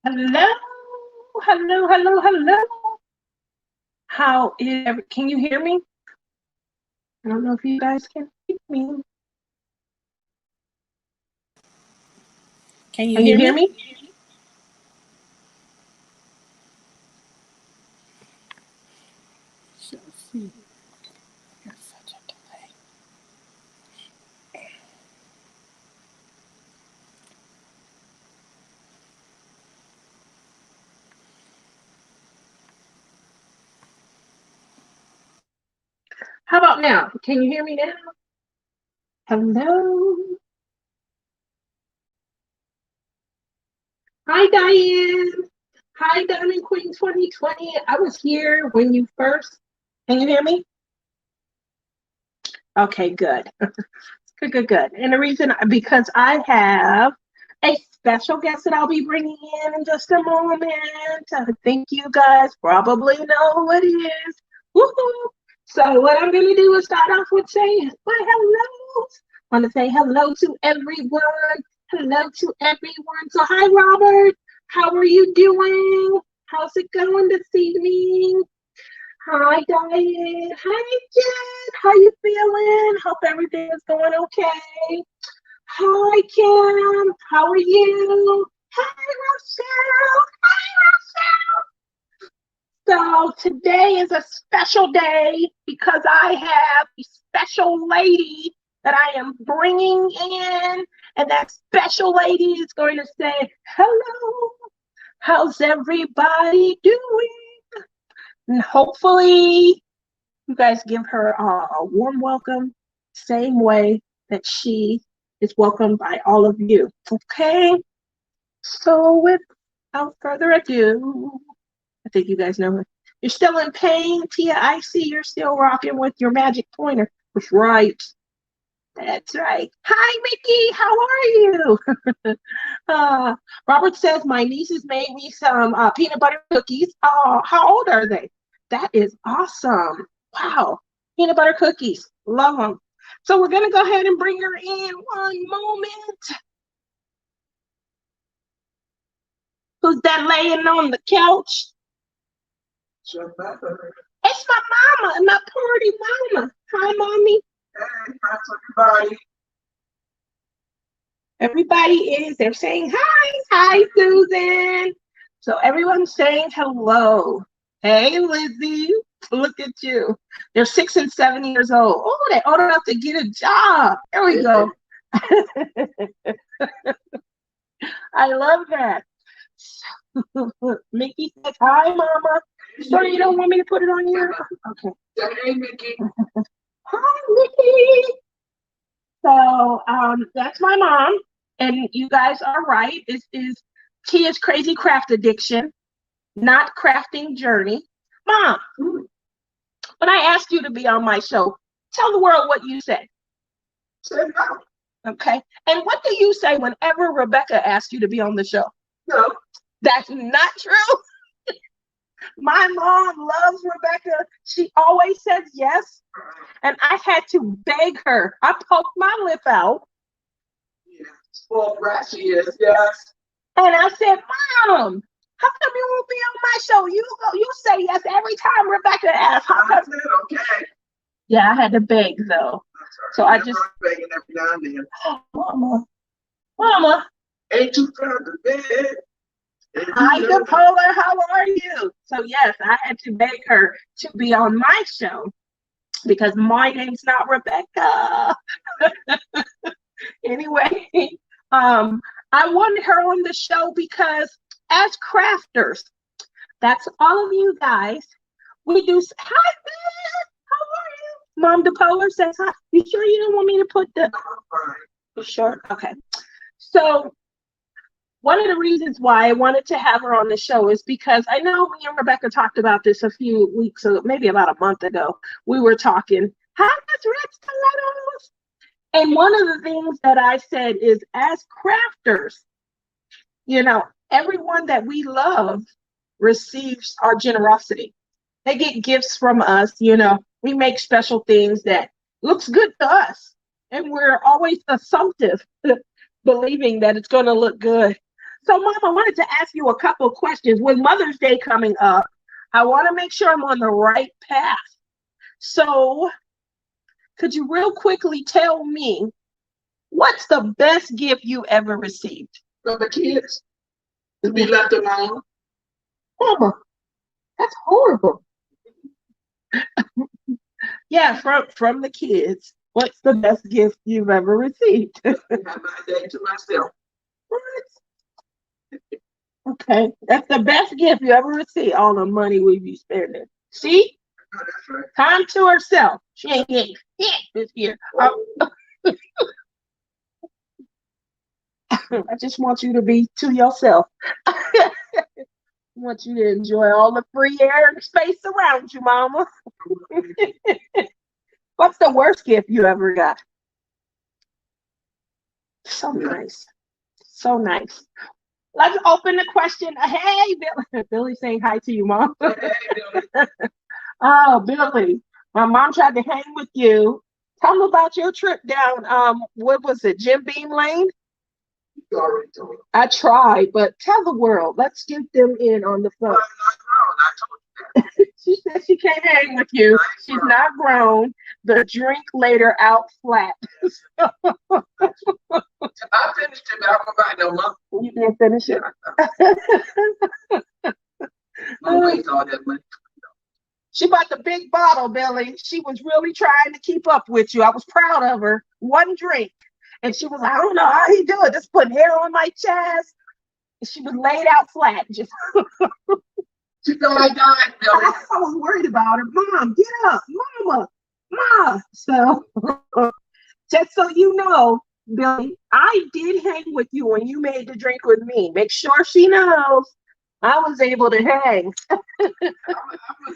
Hello, hello. How is can you hear me? I don't know if you guys can hear me. Can you Can you hear hear me? me? Let's see. There's such a delay. How about now? Can you hear me now? Hello. Hi, Diane. Hi, Diamond Queen 2020. I was here when you first. Can you hear me? Okay, good. Good. And the reason, because I have a special guest that I'll be bringing in just a moment. I think you guys probably know who it is. Woohoo! So what I'm going to do is start off with saying my hellos. I want to say hello to everyone. Hello to everyone. So hi, Robert. How are you doing? How's it going this evening? Hi, Diane. Hi, Jen. How you feeling? Hope everything is going okay. Hi, Kim. How are you? Hi, Rochelle. So today is a special day because I have a special lady that I am bringing in, and that special lady is going to say, hello, how's everybody doing? And hopefully you guys give her a warm welcome, same way that she is welcomed by all of you. Okay? So without further ado, I think you guys know her. You're still in pain, Tia. I see you're still rocking with your magic pointer. That's right. That's right. Hi, Mickey. How are you? Robert says my nieces made me some peanut butter cookies. How old are they? That is awesome. Wow. Peanut butter cookies. Love them. So we're going to go ahead and bring her in one moment. Who's that laying on the couch? It's my mama, my pretty mama. Hi, mommy. Hey, how's everybody? Everybody is, they're saying hi. Hi, Susan. So everyone's saying hello. Hey, Lizzie. Look at you. They're 6 and 7 years old. Oh, they're old enough to get a job. There we go. I love that. Mickey says, hi, Mama. Sure you don't want me to put it on you? Okay. Hey, Mickey. Hi, Mickey. So that's my mom. And you guys are right. This is Tia's crazy craft addiction, not crafting journey. Mom, when I asked you to be on my show, tell the world what you said. Say no. Okay. And what do you say whenever Rebecca asks you to be on the show? No. That's not true. My mom loves Rebecca. She always says yes. And I had to beg her. I poked my lip out. Yeah, spoiled brat she is, yes. And I said, Mom, how come you won't be on my show? You say yes every time Rebecca asks. How come? I said, okay. Yeah, I had to beg though. So I just begging every now and then. Oh, Mama. Ain't too proud to beg. Hi, Depola, how are you? So yes, I had to beg her to be on my show because my name's not Rebecca. Anyway, I wanted her on the show because as crafters, that's all of you guys. We do. Hi, Ben. How are you? Mom Depola says hi. You sure you don't want me to put the? You sure? Okay. So one of the reasons why I wanted to have her on the show is because I know me and Rebecca talked about this a few weeks ago, maybe about a month ago. We were talking, how much red stilettos? And one of the things that I said is, as crafters, everyone that we love receives our generosity. They get gifts from us, we make special things that looks good to us. And we're always assumptive, believing that it's going to look good. So, Mom, I wanted to ask you a couple of questions. With Mother's Day coming up, I want to make sure I'm on the right path. So, could you real quickly tell me what's the best gift you ever received? From the kids to be left alone. Mama, that's horrible. Yeah, from the kids. What's the best gift you've ever received? I have my day to myself. What? Okay, that's the best gift you ever received. All the money we be spending. See, Oh, that's right. time to herself. She ain't getting shit this year. I just want you to be to yourself. I want you to enjoy all the free air and space around you, Mama. What's the worst gift you ever got? So nice. So nice. Let's open the question. Hey, Billy. Billy saying hi to you, Mom. Hey, Billy. Oh, Billy. My mom tried to hang with you. Tell them about your trip down, what was it, Jim Beam Lane? You already told me. I tried, but tell the world. Let's get them in on the phone. I'm not grown. I told you that. She said she can't hang with you. She's not grown. The drink later out flat. I finished it, but I'm about no month. You didn't finish it. No waste all that money. She bought the big bottle, Billy. She was really trying to keep up with you. I was proud of her. One drink. And she was like, I don't know how he do it. Just putting hair on my chest. And she was laid out flat. Just She feel like dying, Billy. I was worried about her. Mom, get up. Mama. Ma. So just so you know, Billy, I did hang with you when you made the drink with me. Make sure she knows I was able to hang. I'm a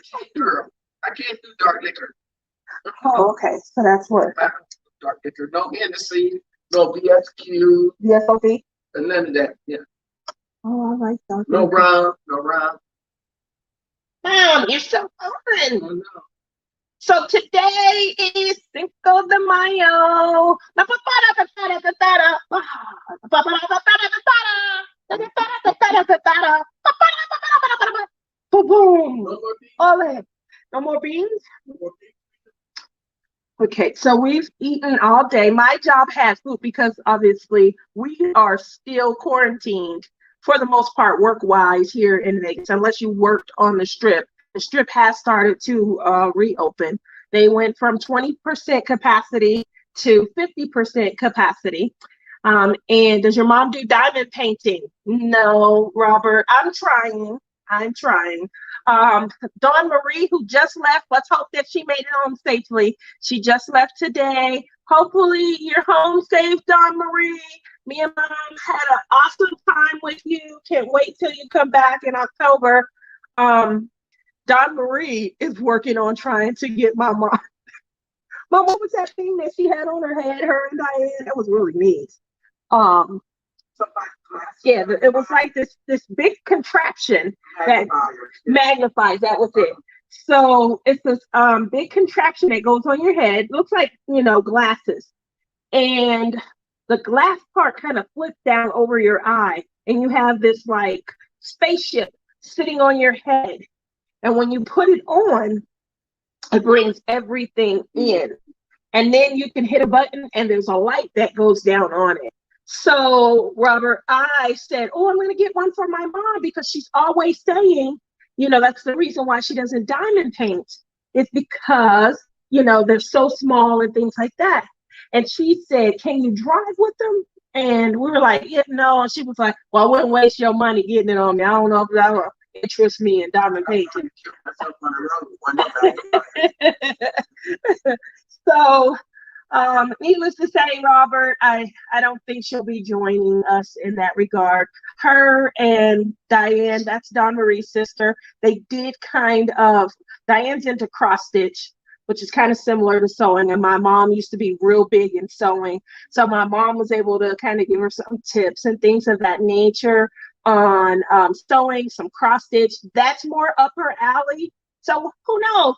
cheap girl. I can't do dark liquor. Oh, okay. So that's what. I don't do dark liquor. No Hennessy, no BSQ, VSOP? and none of that. Yeah. Oh, I like that. No brown, no brown. Mom, you're so fun. Oh, no. So today is Cinco de Mayo. Boom. No more beans, Ole. No more beans? no more beans. Okay, so we've eaten all day. My job has food because obviously we are still quarantined for the most part, work-wise here in Vegas, unless you worked on the Strip. The Strip has started to reopen. They went from 20% capacity to 50% capacity. And does your mom do diamond painting? No, Robert. I'm trying. Dawn Marie, who just left, let's hope that she made it home safely. She just left today. Hopefully you're home safe, Dawn Marie. Me and Mom had an awesome time with you. Can't wait till you come back in October. Dawn Marie is working on trying to get my mom. Mom, what was that thing that she had on her head, her and Diane? That was really neat. Yeah, it was like this big contraption that magnifies. That was it. So it's this big contraption that goes on your head. Looks like, glasses, and the glass part kind of flips down over your eye, and you have this like spaceship sitting on your head. And when you put it on, it brings everything in, and then you can hit a button, and there's a light that goes down on it. So, Robert, I said, oh, I'm going to get one for my mom because she's always saying, that's the reason why she doesn't diamond paint. It's because, they're so small and things like that. And she said, can you drive with them? And we were like, yeah, no. And she was like, well, I wouldn't waste your money getting it on me. I don't know if that will interest me in diamond painting. So, needless to say, Robert, I don't think she'll be joining us in that regard. Her and Diane, that's Dawn Marie's sister, they did Diane's into cross stitch, which is kind of similar to sewing. And my mom used to be real big in sewing. So my mom was able to kind of give her some tips and things of that nature on sewing, some cross stitch. That's more up her alley. So who knows?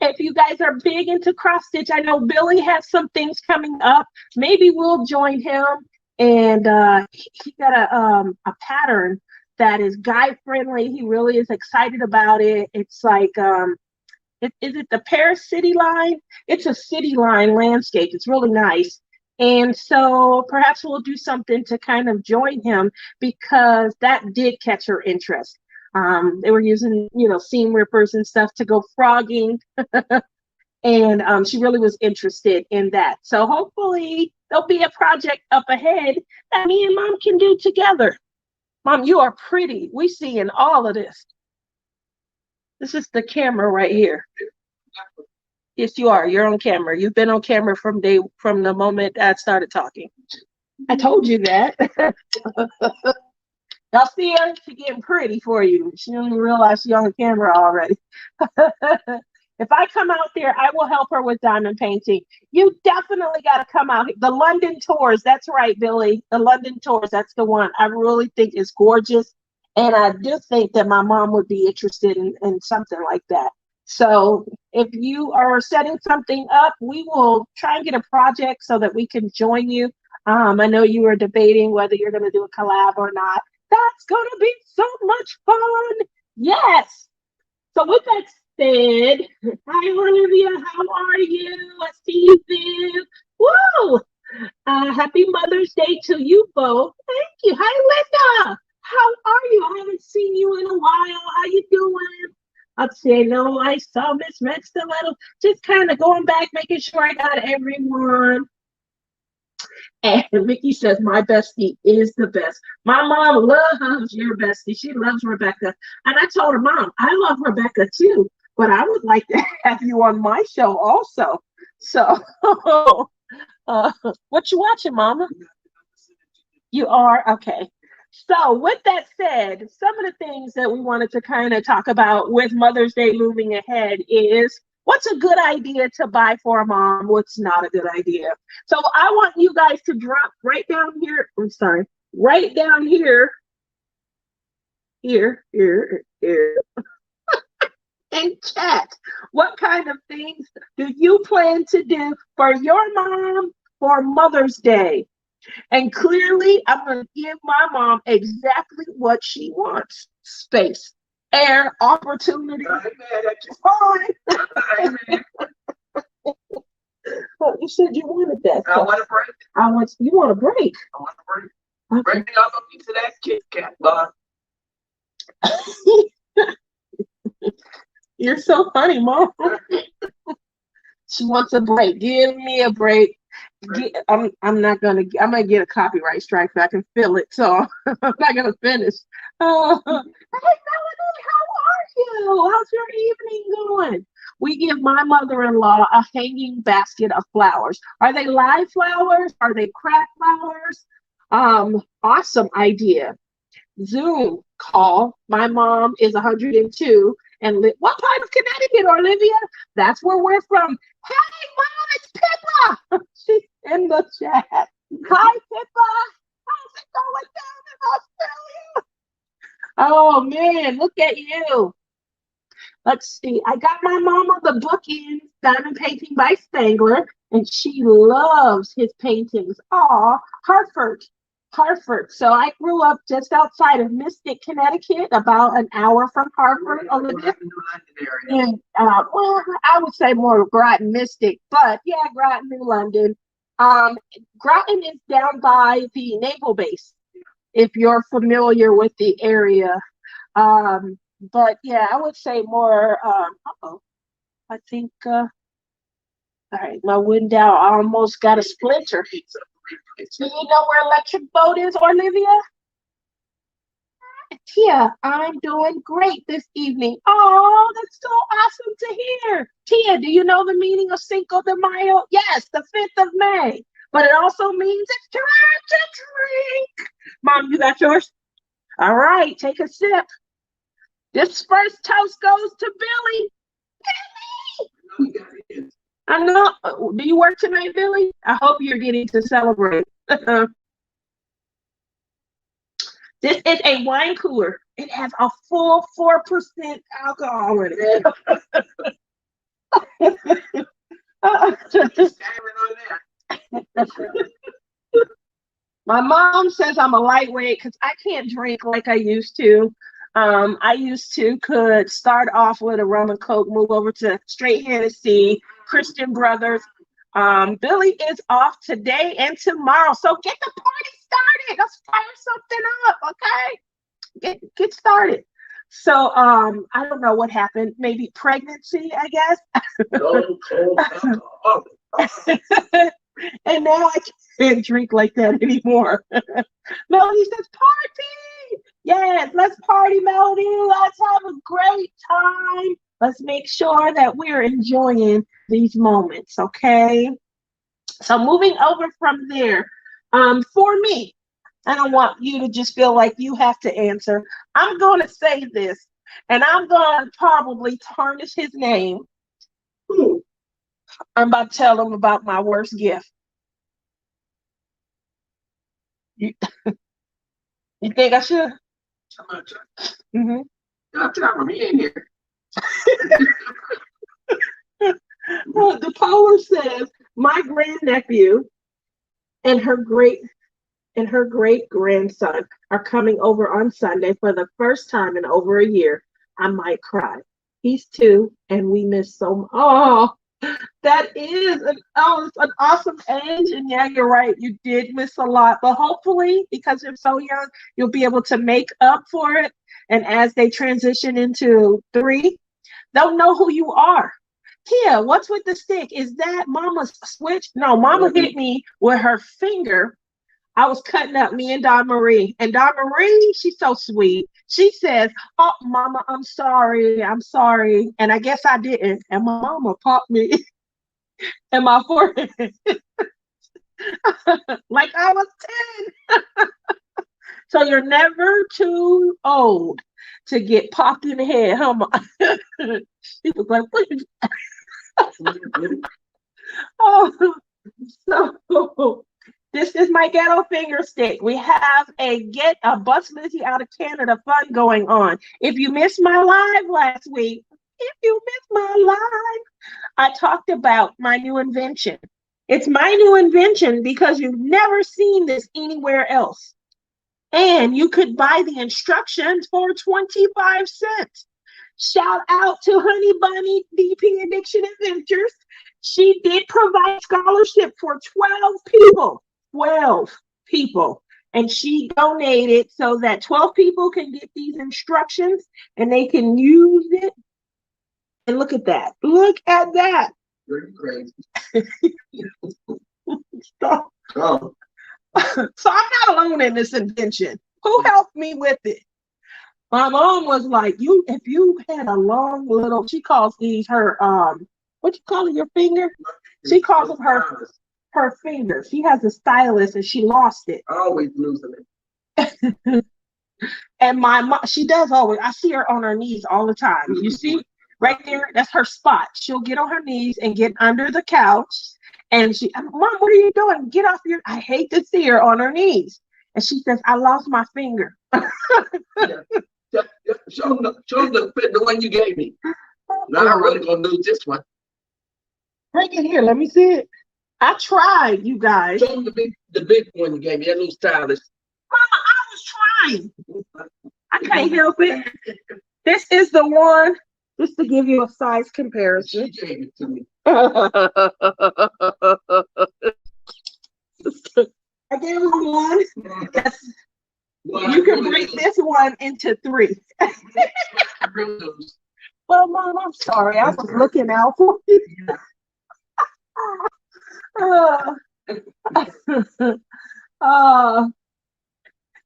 If you guys are big into cross stitch, I know Billy has some things coming up. Maybe we'll join him and he got a pattern that is guy friendly. He really is excited about it. It's like is it the Paris City line? It's a city line landscape. It's really nice. And so perhaps we'll do something to kind of join him because that did catch her interest. They were using, seam rippers and stuff to go frogging. And she really was interested in that. So hopefully there'll be a project up ahead that me and Mom can do together. Mom, you are pretty. We seeing all of this. This is the camera right here. Yes, you are. You're on camera. You've been on camera from the moment I started talking. I told you that. Y'all see her? She's getting pretty for you. She don't even realize she's on camera already. If I come out there, I will help her with diamond painting. You definitely got to come out. The London tours. That's right, Billy. The London tours. That's the one. I really think it's gorgeous. And I do think that my mom would be interested in something like that. So if you are setting something up, we will try and get a project so that we can join you. I know you were debating whether you're going to do a collab or not. That's going to be so much fun. Yes. So with that said, hi, Olivia. How are you? I see you, Viv. Woo! Happy Mother's Day to you both. Thank you. Hi, Linda. How are you? I haven't seen you in a while. How you doing? I'd say, no, I saw Miss Red Stiletto. Just kind of going back, making sure I got everyone. And Mickey says, my bestie is the best. My mom loves your bestie. She loves Rebecca. And I told her, Mom, I love Rebecca too, but I would like to have you on my show also. So, what you watching, Mama? You are? Okay. So with that said, some of the things that we wanted to kind of talk about with Mother's Day looming ahead is what's a good idea to buy for a mom? What's not a good idea? So I want you guys to drop right down here. I'm sorry, right down here, here, and chat. What kind of things do you plan to do for your mom for Mother's Day? And clearly, I'm going to give my mom exactly what she wants. Space, air, opportunity. Fine. Well, you said you wanted that. I want a break. You want a break? I want a break. Okay. Break me off a piece of that Kit Kat bar. You're so funny, Mom. She wants a break. Give me a break. I'm gonna get a copyright strike if I can feel it, so I'm not gonna finish. Hey Melanie, how are you? How's your evening going? We give my mother-in-law a hanging basket of flowers. Are they live flowers? Are they craft flowers? Awesome idea. Zoom call. My mom is 102 and what part of Connecticut, Olivia? That's where we're from. Hey, Mom, it's Pippa. She's in the chat. Hi, Pippa. How's it going down in Australia? Oh, man, look at you. Let's see. I got my mama the bookends, Diamond Painting by Spangler, and she loves his paintings. Aw, Hartford. So I grew up just outside of Mystic, Connecticut, about an hour from Hartford, Olivia. And well, I would say more Groton, Mystic, but yeah, Groton, New London. Groton is down by the naval base, if you're familiar with the area. But yeah, I would say more. I think. All right, my window almost got a splinter. Do you know where Electric Boat is, Olivia? Tia, I'm doing great this evening. Oh, that's so awesome to hear. Tia, do you know the meaning of Cinco de Mayo? Yes, the 5th of May. But it also means it's time to drink. Mom, you got yours? All right, take a sip. This first toast goes to Billy. Billy! I know. Do you work tonight, Billy? I hope you're getting to celebrate. This is a wine cooler. It has a full 4% alcohol in it. My mom says I'm a lightweight because I can't drink like I used to. I used to could start off with a rum and coke, move over to straight Hennessy, Christian Brothers. Billy is off today and tomorrow, so get the party started. Let's fire something up, okay? Get started. So I don't know what happened. Maybe pregnancy, I guess. And now I can't drink like that anymore. Melody says, party! Yes, let's party, Melody. Let's have a great time. Let's make sure that we're enjoying these moments, okay? So moving over from there, for me, I don't want you to just feel like you have to answer. I'm going to say this, and I'm going to probably tarnish his name. I'm about to tell him about my worst gift. You, you think I should? Mm-hmm. Don't tell him he ain't here. Well, the caller says my grandnephew and her great grandson are coming over on Sunday for the first time in over a year. I might cry. He's 2, and we miss so much. Oh, that is it's an awesome age, and yeah, you're right. You did miss a lot, but hopefully, because you're so young, you'll be able to make up for it. And as they transition into 3, they'll know who you are. Tia, what's with the stick? Is that Mama's switch? No, Mama hit me with her finger. I was cutting up me and Don Marie. And Don Marie, she's so sweet. She says, oh, Mama, I'm sorry. I'm sorry. And I guess I didn't. And my mama popped me in my forehead. Like I was 10. So you're never too old to get popped in the head, huh, Mom? She was like, please. Oh, so this is my ghetto finger stick. We have a Get a Bus Lizzie Out of Canada fun going on. If you missed my live last week, I talked about my new invention. It's my new invention because you've never seen this anywhere else. And you could buy the instructions for 25 cents. Shout out to Honey Bunny DP Addiction Adventures. She did provide scholarship for 12 people. 12 people. And she donated so that 12 people can get these instructions and they can use it. And look at that. Look at that. You're crazy. Stop. Oh. So I'm not alone in this invention. Who helped me with it? My mom was like, if you had a long little, she calls these her, what you call it, your finger? She calls them her finger. She has a stylus and she lost it. Always losing it. And my mom, she does always, I see her on her knees all the time. You see right there, that's her spot. She'll get on her knees and get under the couch. And Mom, what are you doing? Get off your, I hate to see her on her knees. And she says, I lost my finger. Yeah. Show them the one you gave me. Now I'm really gonna lose this one. Bring it here, let me see it. I tried, you guys. Show them the big one you gave me, that little stylus. Mama, I was trying. I can't help it. This is the one, just to give you a size comparison. She gave it to me. I gave her one. You can break this one into 3. Well, Mom, I'm sorry. I was looking out for you.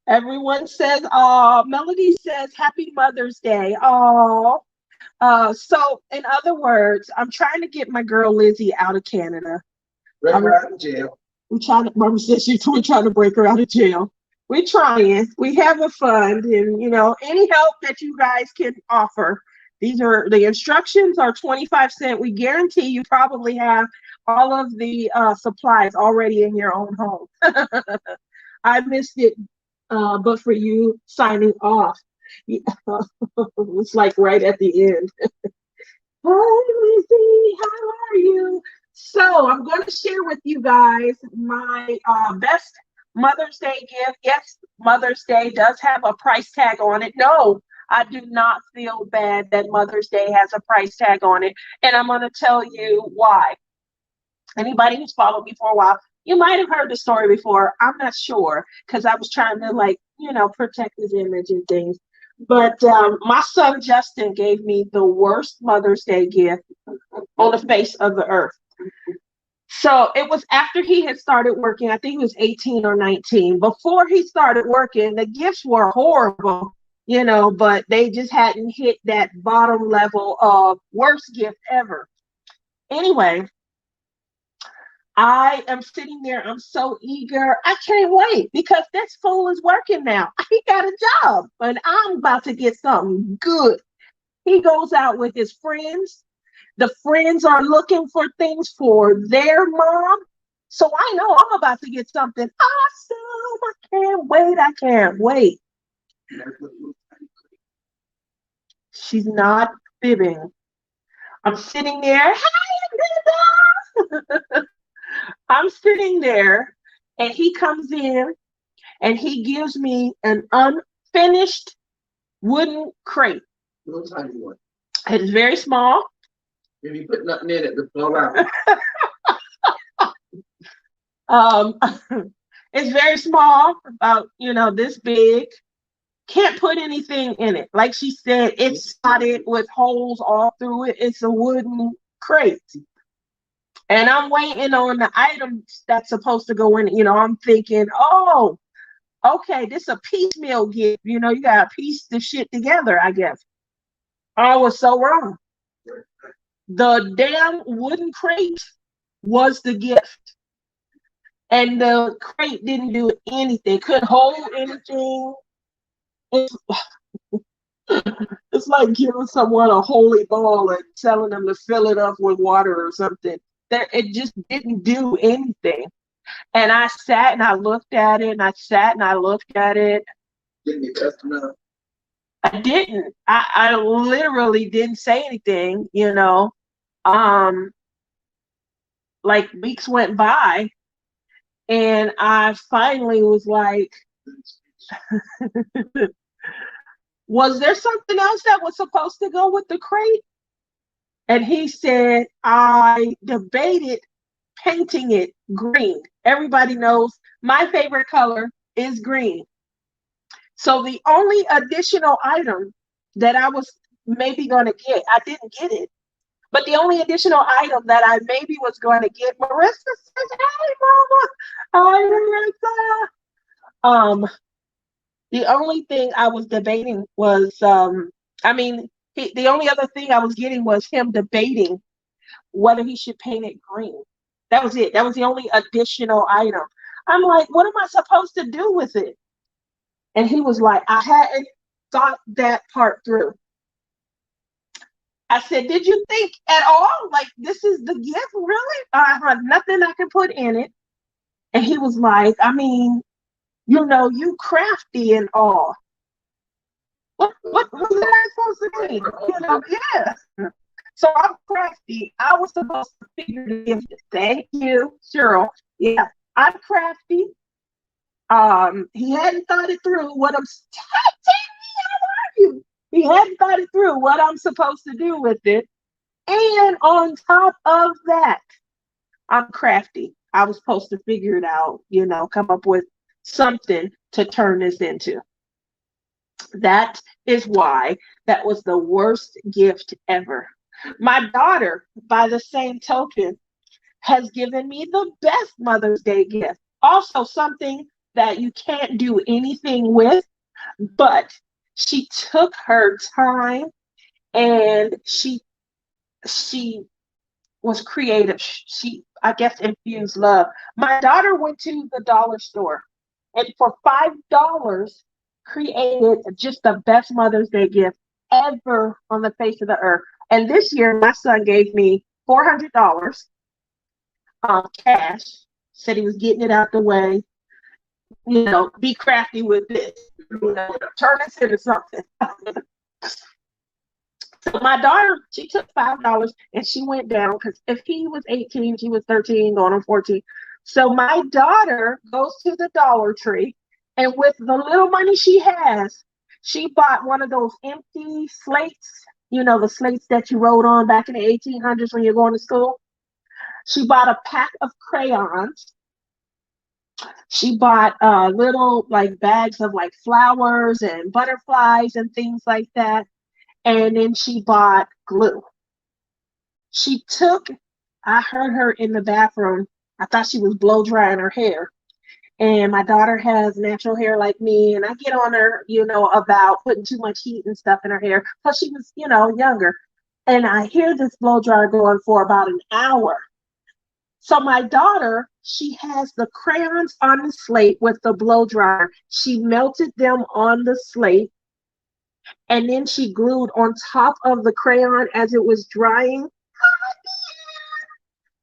Everyone says, Melody says, Happy Mother's Day. So in other words, I'm trying to get my girl Lizzie out of Canada. Break her out of jail. Mama says we're trying to break her out of jail. We're trying. We have a fund, and any help that you guys can offer. These are the instructions are 25 cents. We guarantee you probably have all of the supplies already in your own home. I missed it, but for you signing off, it's like right at the end. Hi, Lizzie, how are you? So I'm going to share with you guys my best Mother's Day gift. Yes, Mother's Day does have a price tag on it. No, I do not feel bad that Mother's Day has a price tag on it. And I'm going to tell you why. Anybody who's followed me for a while, you might have heard the story before. I'm not sure because I was trying to, like, protect his image and things. But my son Justin gave me the worst Mother's Day gift on the face of the earth. So it was after he had started working. I think he was 18 or 19. Before he started working, the gifts were horrible, but they just hadn't hit that bottom level of worst gift ever. Anyway, I am sitting there. I'm so eager. I can't wait because this fool is working now. He got a job and I'm about to get something good. He goes out with his friends. The friends are looking for things for their mom. So I know I'm about to get something awesome. I can't wait. I can't wait. She's not fibbing. I'm sitting there. Hey, Linda! I'm sitting there and he comes in and he gives me an unfinished wooden crate. What size you want? It's very small. If you put nothing in it, to fall out. It's very small, about this big. Can't put anything in it. Like she said, it's slotted with holes all through it. It's a wooden crate. And I'm waiting on the items that's supposed to go in. I'm thinking, oh, okay, this is a piecemeal gift. You gotta piece the shit together, I guess. I was so wrong. The damn wooden crate was the gift. And the crate didn't do anything, couldn't hold anything. It's like giving someone a holy ball and telling them to fill it up with water or something. It just didn't do anything. And I sat and I looked at it and I sat and I looked at it. Didn't you test them out? I didn't. I literally didn't say anything, like weeks went by and I finally was like, was there something else that was supposed to go with the crate? And he said, I debated painting it green. Everybody knows my favorite color is green. So the only additional item that I was maybe going to get, I didn't get it. But the only additional item that I maybe was going to get, Marissa says, hey, Mama. Hi, Marissa. The only thing I was debating was, the only other thing I was getting was him debating whether he should paint it green. That was it. That was the only additional item. I'm like, what am I supposed to do with it? And he was like, I hadn't thought that part through. I said, did you think at all? Like, this is the gift, really? I have nothing I can put in it. And he was like, you crafty and all. What was that supposed to mean? Yeah. So I'm crafty. I was supposed to figure the gift. Thank you, Cheryl. Yeah, I'm crafty. He hadn't thought it through what He hadn't thought it through what I'm supposed to do with it. And on top of that, I'm crafty. I was supposed to figure it out, come up with something to turn this into. That is why that was the worst gift ever. My daughter, by the same token, has given me the best Mother's Day gift. Also something that you can't do anything with, but she took her time and she was creative. She, I guess, infused love. My daughter went to the dollar store and for $5 created just the best Mother's Day gift ever on the face of the earth. And this year, my son gave me $400 cash, said he was getting it out the way. Be crafty with this. Turn this into something. So my daughter, she took $5 and she went down because if he was 18, she was 13, going on 14. So my daughter goes to the Dollar Tree, and with the little money she has, she bought one of those empty slates, the slates that you wrote on back in the 1800s when you're going to school. She bought a pack of crayons. She bought little like bags of like flowers and butterflies and things like that. And then she bought glue. She took, I heard her in the bathroom. I thought she was blow drying her hair. And my daughter has natural hair like me, and I get on her, about putting too much heat and stuff in her hair. Plus, she was, younger. And I hear this blow dryer going for about an hour. So my daughter, she has the crayons on the slate with the blow dryer. She melted them on the slate, and then she glued on top of the crayon as it was drying.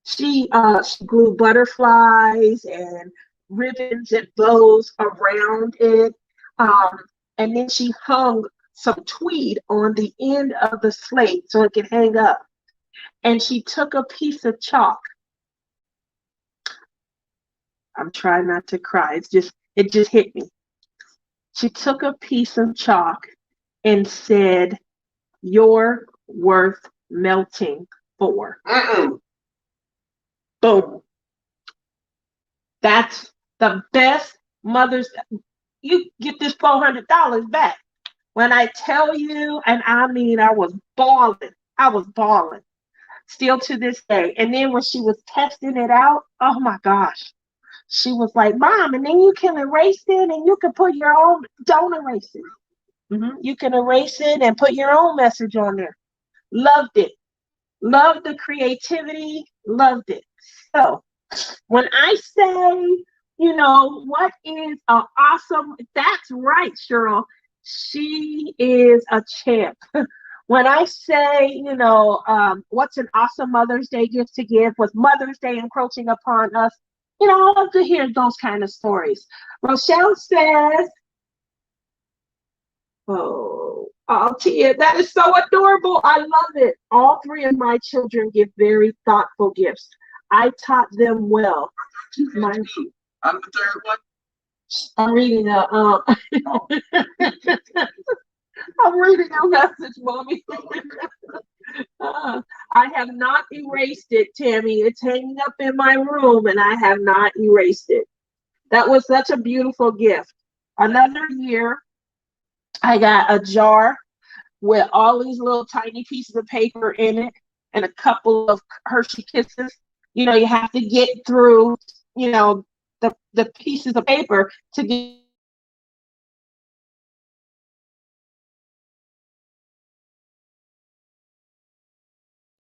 She glued butterflies and ribbons and bows around it. And then she hung some tweed on the end of the slate so it could hang up. And she took a piece of chalk. I'm trying not to cry. It just hit me. She took a piece of chalk and said, "You're worth melting for." Boom. That's the best Mother's. You get this $400 back. When I tell you, and I mean, I was bawling. Still to this day. And then when she was testing it out, oh my gosh. She was like, "Mom, and then you can erase it and you can put your own, don't erase it. You can erase it and put your own message on there." Loved it. Loved the creativity. Loved it. So when I say, what is an awesome, that's right, Cheryl. She is a champ. When I say, what's an awesome Mother's Day gift to give with Mother's Day encroaching upon us, I love to hear those kind of stories. Rochelle says, oh, Tia, that is so adorable. I love it. All three of my children give very thoughtful gifts. I taught them well. I'm the third one. I'm reading I'm reading your message, Mommy. I have not erased it, Tammy. It's hanging up in my room, and I have not erased it. That was such a beautiful gift. Another year, I got a jar with all these little tiny pieces of paper in it and a couple of Hershey Kisses. You have to get through, the pieces of paper to get.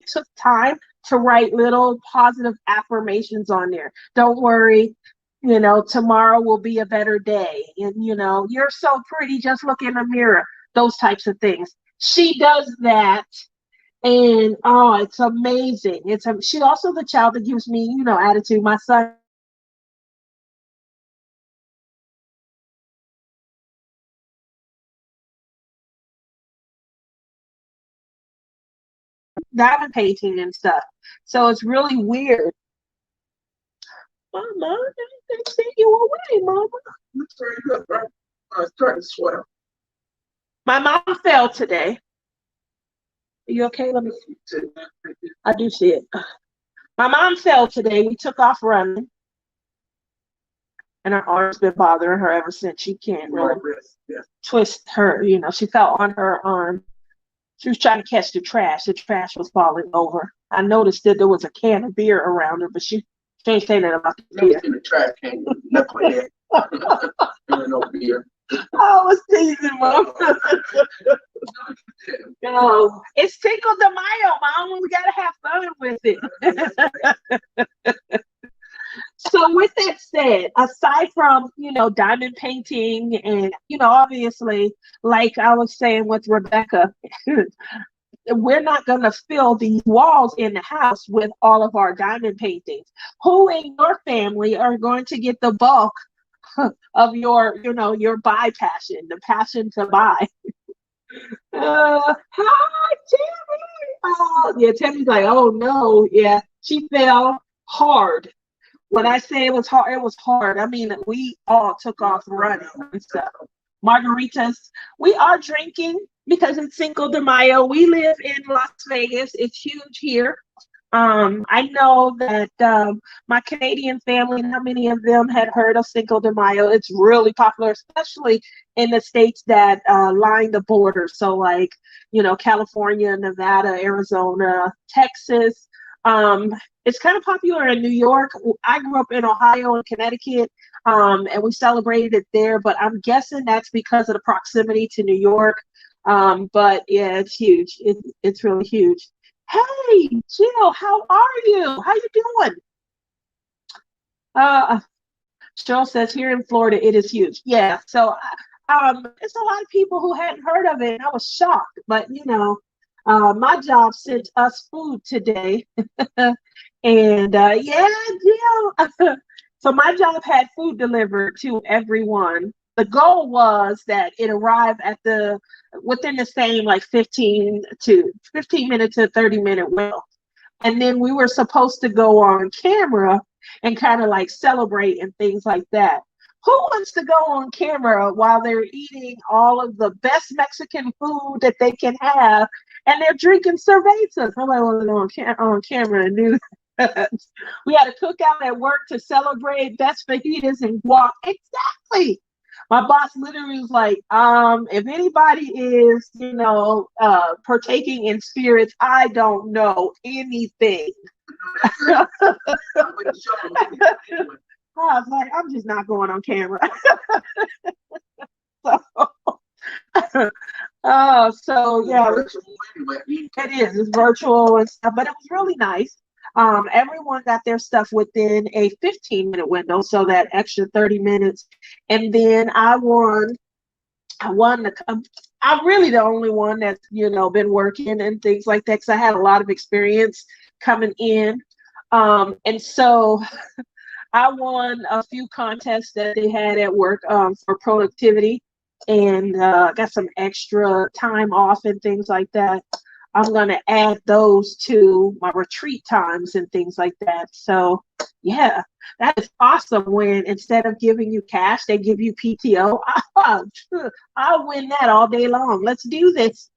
Took time to write little positive affirmations on there. Don't worry, tomorrow will be a better day. And, you're so pretty, just look in the mirror. Those types of things. She does that. And, it's amazing. She's also the child that gives me, attitude. My son. Diamond painting and stuff. So it's really weird. Mama, they sent you away, Mama. Looks very good, right? It's starting to swell. My mom fell today. Are you okay? Let me see. I do see it. My mom fell today. We took off running. And her arm's been bothering her ever since. She can't really twist her, she fell on her arm. She was trying to catch the trash. The trash was falling over. I noticed that there was a can of beer around her, but she ain't saying that about the beer. In the trash can, nothing like that. No beer. I was teasing, Mom. No, it's Cinco de Mayo, Mom. We gotta have fun with it. So with that said, aside from, diamond painting and, obviously, like I was saying with Rebecca, we're not going to fill these walls in the house with all of our diamond paintings. Who in your family are going to get the bulk of your buy passion, the passion to buy? Hi, Tammy. Oh, yeah, Tammy's like, oh no, yeah, she fell hard. When I say it was hard, it was hard. I mean, we all took off running and stuff. Margaritas. We are drinking because it's Cinco de Mayo. We live in Las Vegas. It's huge here. I know that my Canadian family, not many of them had heard of Cinco de Mayo. It's really popular, especially in the states that line the border. So, like, California, Nevada, Arizona, Texas. Um, it's kind of popular in New York. I grew up in Ohio and Connecticut, and we celebrated it there. But I'm guessing that's because of the proximity to New York. But yeah, it's huge. It's really huge. Hey, Jill, how are you? How you doing? Uh, Cheryl says here in Florida, it is huge. Yeah, so it's a lot of people who hadn't heard of it, and I was shocked. But my job sent us food today, and yeah, Jill. So my job had food delivered to everyone. The goal was that it arrived within the same like 15 minute to 30-minute window. And then we were supposed to go on camera and kind of like celebrate and things like that. Who wants to go on camera while they're eating all of the best Mexican food that they can have and they're drinking cervezas? Nobody wants to go on camera and do that. We had a cookout at work to celebrate best fajitas and guac. Exactly. My boss literally was like, if anybody is, partaking in spirits, I don't know anything. I was like, I'm just not going on camera. So yeah, it is. It's virtual and stuff, but it was really nice. Everyone got their stuff within a 15-minute window, so that extra 30 minutes. And then I won. I'm really the only one that's been working and things like that because I had a lot of experience coming in. And so I won a few contests that they had at work for productivity, and got some extra time off and things like that. I'm going to add those to my retreat times and things like that. So, yeah, that is awesome when instead of giving you cash, they give you PTO. I'll win that all day long. Let's do this.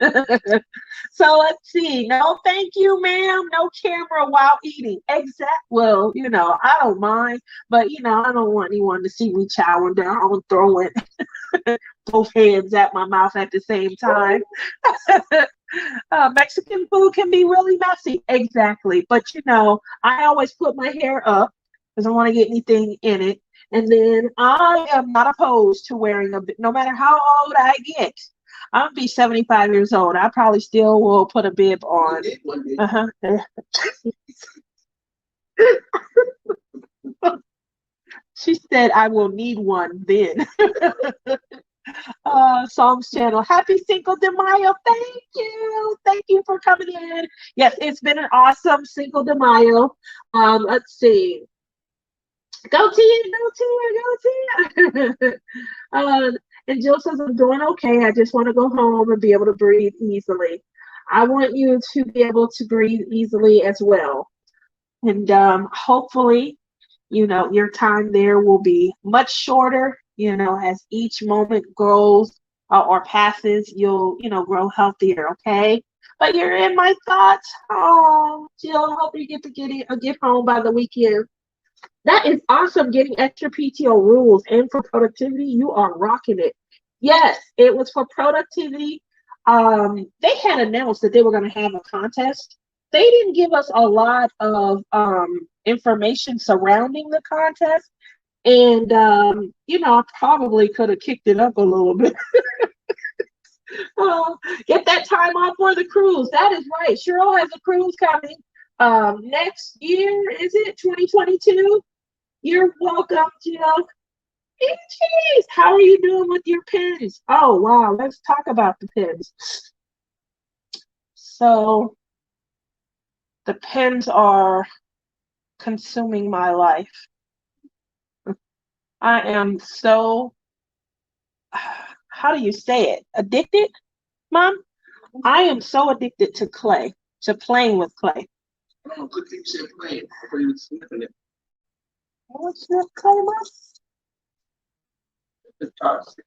So let's see. No, thank you, ma'am. No camera while eating. Well, I don't mind, but, I don't want anyone to see me chowing down and throwing both hands at my mouth at the same time. Mexican food can be really messy. Exactly. But, I always put my hair up because I don't want to get anything in it. And then I am not opposed to wearing no matter how old I get. I'm going to be 75 years old. I probably still will put a bib on. Uh-huh. She said I will need one then. Songs channel. Happy Cinco de Mayo. Thank you. Thank you for coming in. Yes, it's been an awesome Cinco de Mayo. Let's see. Go Tia, go Tia, go Tia. And Jill says, I'm doing okay. I just want to go home and be able to breathe easily. I want you to be able to breathe easily as well. And hopefully, your time there will be much shorter. As each moment grows or passes, you'll, grow healthier, okay? But you're in my thoughts. Oh, Jill, hope you get to get home by the weekend. That is awesome, getting extra PTO rules and for productivity. You are rocking it. Yes, it was for productivity. They had announced that they were going to have a contest. They didn't give us a lot of information surrounding the contest. And, I probably could have kicked it up a little bit. Get that time off for the cruise. That is right. Cheryl has a cruise coming next year. Is it 2022? You're welcome, Jill. Hey, geez, how are you doing with your pens? Oh, wow. Let's talk about the pens. So the pens are consuming my life. I am so, how do you say it? Addicted, Mom? I am so addicted to clay, to playing with clay. Oh, good thing you said playing. I thought you were sniffing it. What's that color? It's toxic.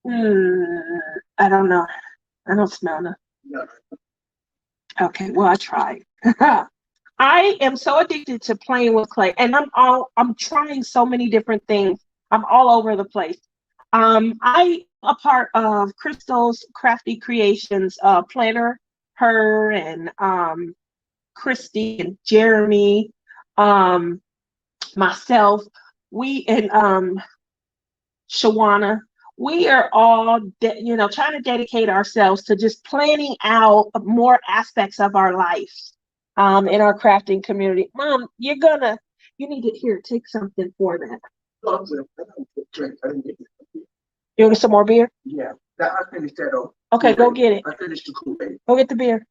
I don't know. I don't smell nothing. No. Okay, well, I tried. I am so addicted to playing with clay, and I'm trying so many different things. I'm all over the place. I a part of Crystal's Crafty Creations planner, her and Christy and Jeremy, um, myself, we and Shawana, we are all, trying to dedicate ourselves to just planning out more aspects of our life in our crafting community. Mom, you need to here, take something for that. No, I'm saying, I don't drink. I didn't get it. You want some more beer? Yeah. I finished that off. Okay, go get it. I finished the Kool-Aid. Go get the beer.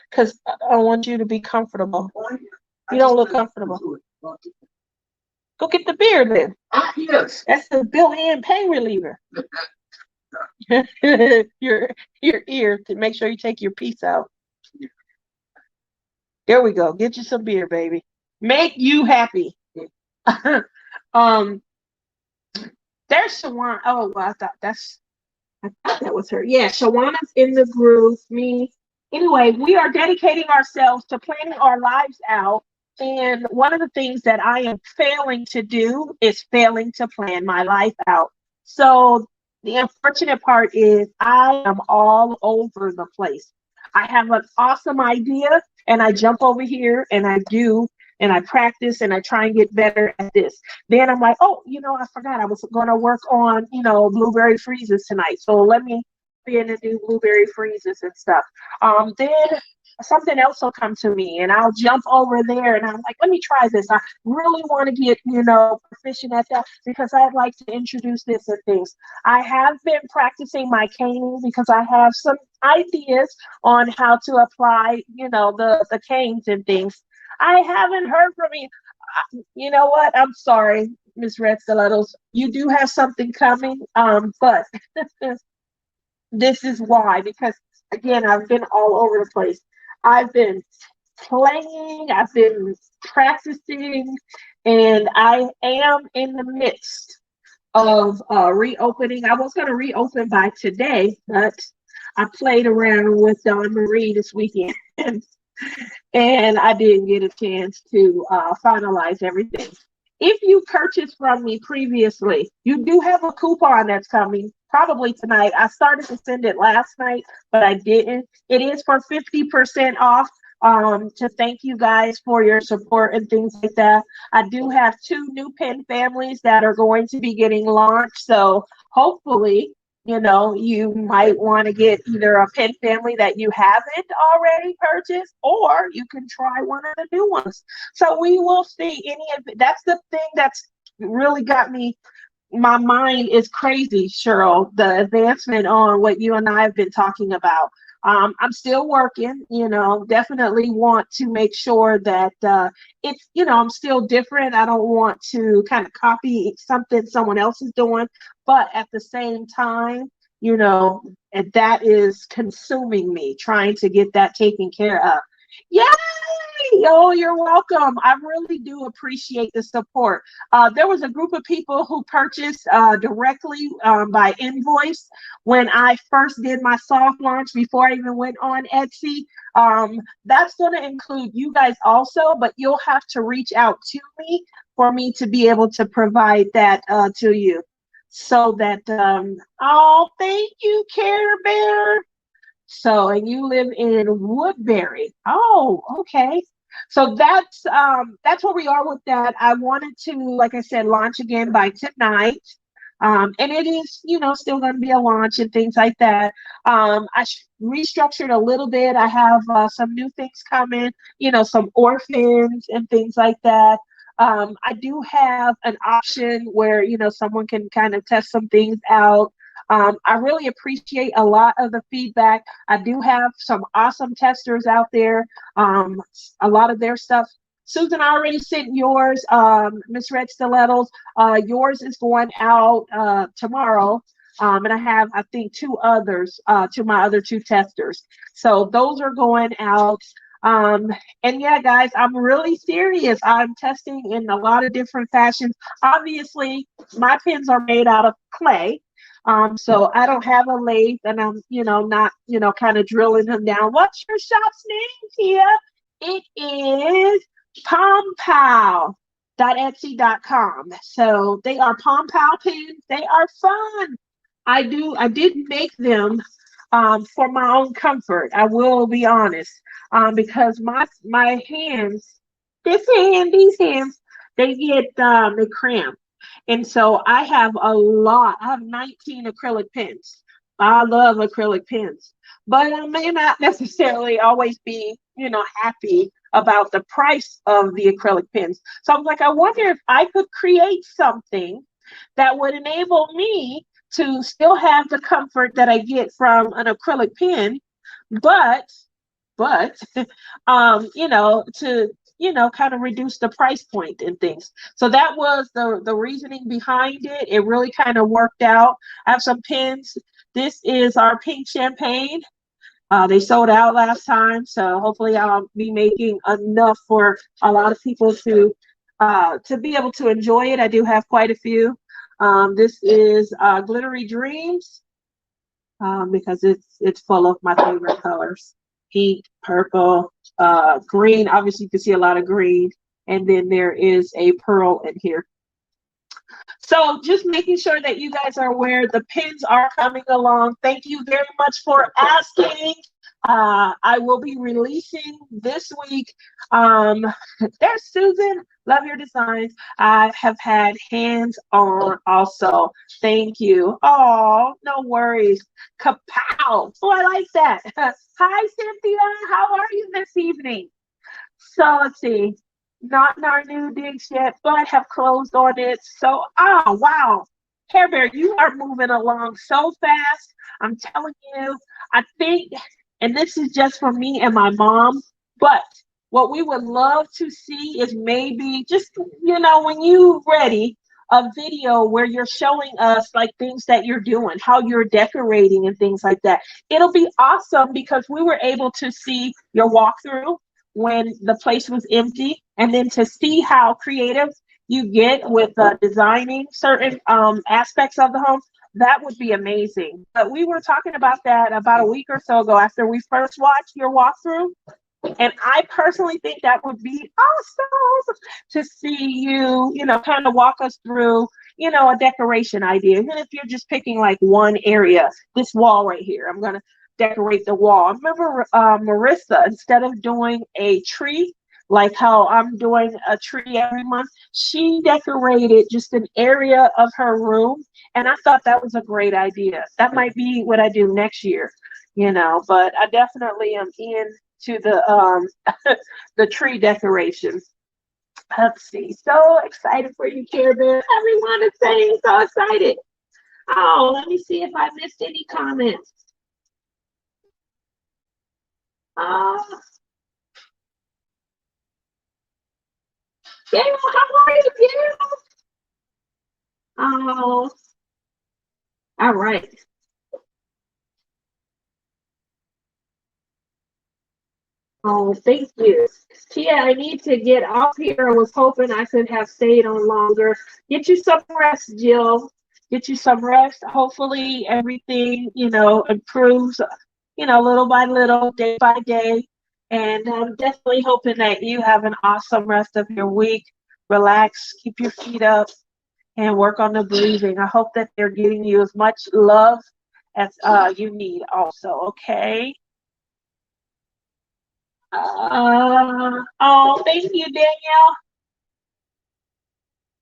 Because I want you to be comfortable. You don't look comfortable. Go get the beer then. Yes. That's the built-in pain reliever. your ear to make sure you take your piece out. There we go. Get you some beer, baby. Make you happy. There's Shawana. Oh, well, I thought that was her. Yeah, Shawana's in the group. Me. Anyway, we are dedicating ourselves to planning our lives out. And one of the things that I am failing to do is failing to plan my life out. So the unfortunate part is I am all over the place. I have an awesome idea and I jump over here and I do and I practice and I try and get better at this. Then I'm like, oh, I forgot I was going to work on, blueberry freezes tonight. So let me begin to do blueberry freezes and stuff. Then something else will come to me and I'll jump over there and I'm like, let me try this. I really want to get, proficient at that because I'd like to introduce this and things. I have been practicing my caning because I have some ideas on how to apply, the canes and things. I haven't heard from you. You know what? I'm sorry, Miss Red Stilettos. You do have something coming, but this is why, because again, I've been all over the place. I've been playing, I've been practicing, and I am in the midst of reopening. I was going to reopen by today, but I played around with Dawn Marie this weekend. And I didn't get a chance to finalize everything. If you purchased from me previously, you do have a coupon that's coming probably tonight. I started to send it last night, but I didn't. It is for 50% off to thank you guys for your support and things like that. I do have 2 new pen families that are going to be getting launched. So hopefully, you might want to get either a pen family that you haven't already purchased, or you can try one of the new ones. So we will see. That's the thing that's really got me. My mind is crazy, Cheryl. The advancement on what you and I have been talking about. I'm still working, definitely want to make sure that it's, I'm still different. I don't want to kind of copy something someone else is doing, but at the same time, and that is consuming me, trying to get that taken care of. Yay! Oh, you're welcome. I really do appreciate the support. There was a group of people who purchased directly by invoice when I first did my soft launch before I even went on Etsy. That's going to include you guys also, but you'll have to reach out to me for me to be able to provide that to you. So that, oh, thank you, Care Bear. So, and you live in Woodbury. Oh, okay. So that's where we are with that. I wanted to, like I said, launch again by tonight. And it is, still going to be a launch and things like that. I restructured a little bit. I have some new things coming, some orphans and things like that. I do have an option where, someone can kind of test some things out. I really appreciate a lot of the feedback. I do have some awesome testers out there. A lot of their stuff. Susan, I already sent yours, Miss Red Stilettos. Yours is going out tomorrow. And I have, I think, 2 others to my other 2 testers. So those are going out. And yeah, guys, I'm really serious. I'm testing in a lot of different fashions. Obviously, my pins are made out of clay. So I don't have a lathe and I'm, not, kind of drilling them down. What's your shop's name, Tia? It is pompow.etsy.com. So they are pompow pins. They are fun. I did make them for my own comfort. I will be honest, because my hands, these hands, they cramp, and so I have a lot. I have 19 acrylic pens. I love acrylic pens, but I may not necessarily always be, happy about the price of the acrylic pens. So I was like, I wonder if I could create something that would enable me to still have the comfort that I get from an acrylic pen, but but to kind of reduce the price point and things. So that was the reasoning behind it. It really kind of worked out. I have some pens. This is our pink champagne. They sold out last time, so hopefully I'll be making enough for a lot of people to be able to enjoy it. I do have quite a few. This is Glittery Dreams, because it's full of my favorite colors: pink, purple, green. Obviously, you can see a lot of green, and then there is a pearl in here. So just making sure that you guys are aware the pins are coming along. Thank you very much for asking. I will be releasing this week. There's Susan. Love your designs. I have had hands on also. Thank you. Oh, no worries. Kapow. Oh, I like that. Hi, Cynthia. How are you this evening? So let's see. Not in our new digs yet, but have closed on it. So, oh, wow. Care Bear, you are moving along so fast. I'm telling you, I think, and this is just for me and my mom, but what we would love to see is maybe just, when you ready, a video where you're showing us like things that you're doing, how you're decorating and things like that. It'll be awesome because we were able to see your walkthrough when the place was empty, and then to see how creative you get with designing certain aspects of the home. That would be amazing. But we were talking about that about a week or so ago after we first watched your walkthrough. And I personally think that would be awesome to see you, kind of walk us through, a decoration idea. Even if you're just picking like one area, this wall right here, I'm going to decorate the wall. I remember Marissa, instead of doing a tree, like how I'm doing a tree every month, she decorated just an area of her room. And I thought that was a great idea. That might be what I do next year, but I definitely am in to the the tree decoration. Let's see. So excited for you, Care Bear. Everyone is saying so excited. Oh, let me see if I missed any comments. Gail, how are you, Gail? Oh, all right. Oh, thank you. Tia, I need to get off here. I was hoping I could have stayed on longer. Get you some rest, Jill. Get you some rest. Hopefully everything, improves, little by little, day by day. And I'm definitely hoping that you have an awesome rest of your week. Relax, keep your feet up, and work on the breathing. I hope that they're giving you as much love as you need also, okay? Oh, thank you, Danielle.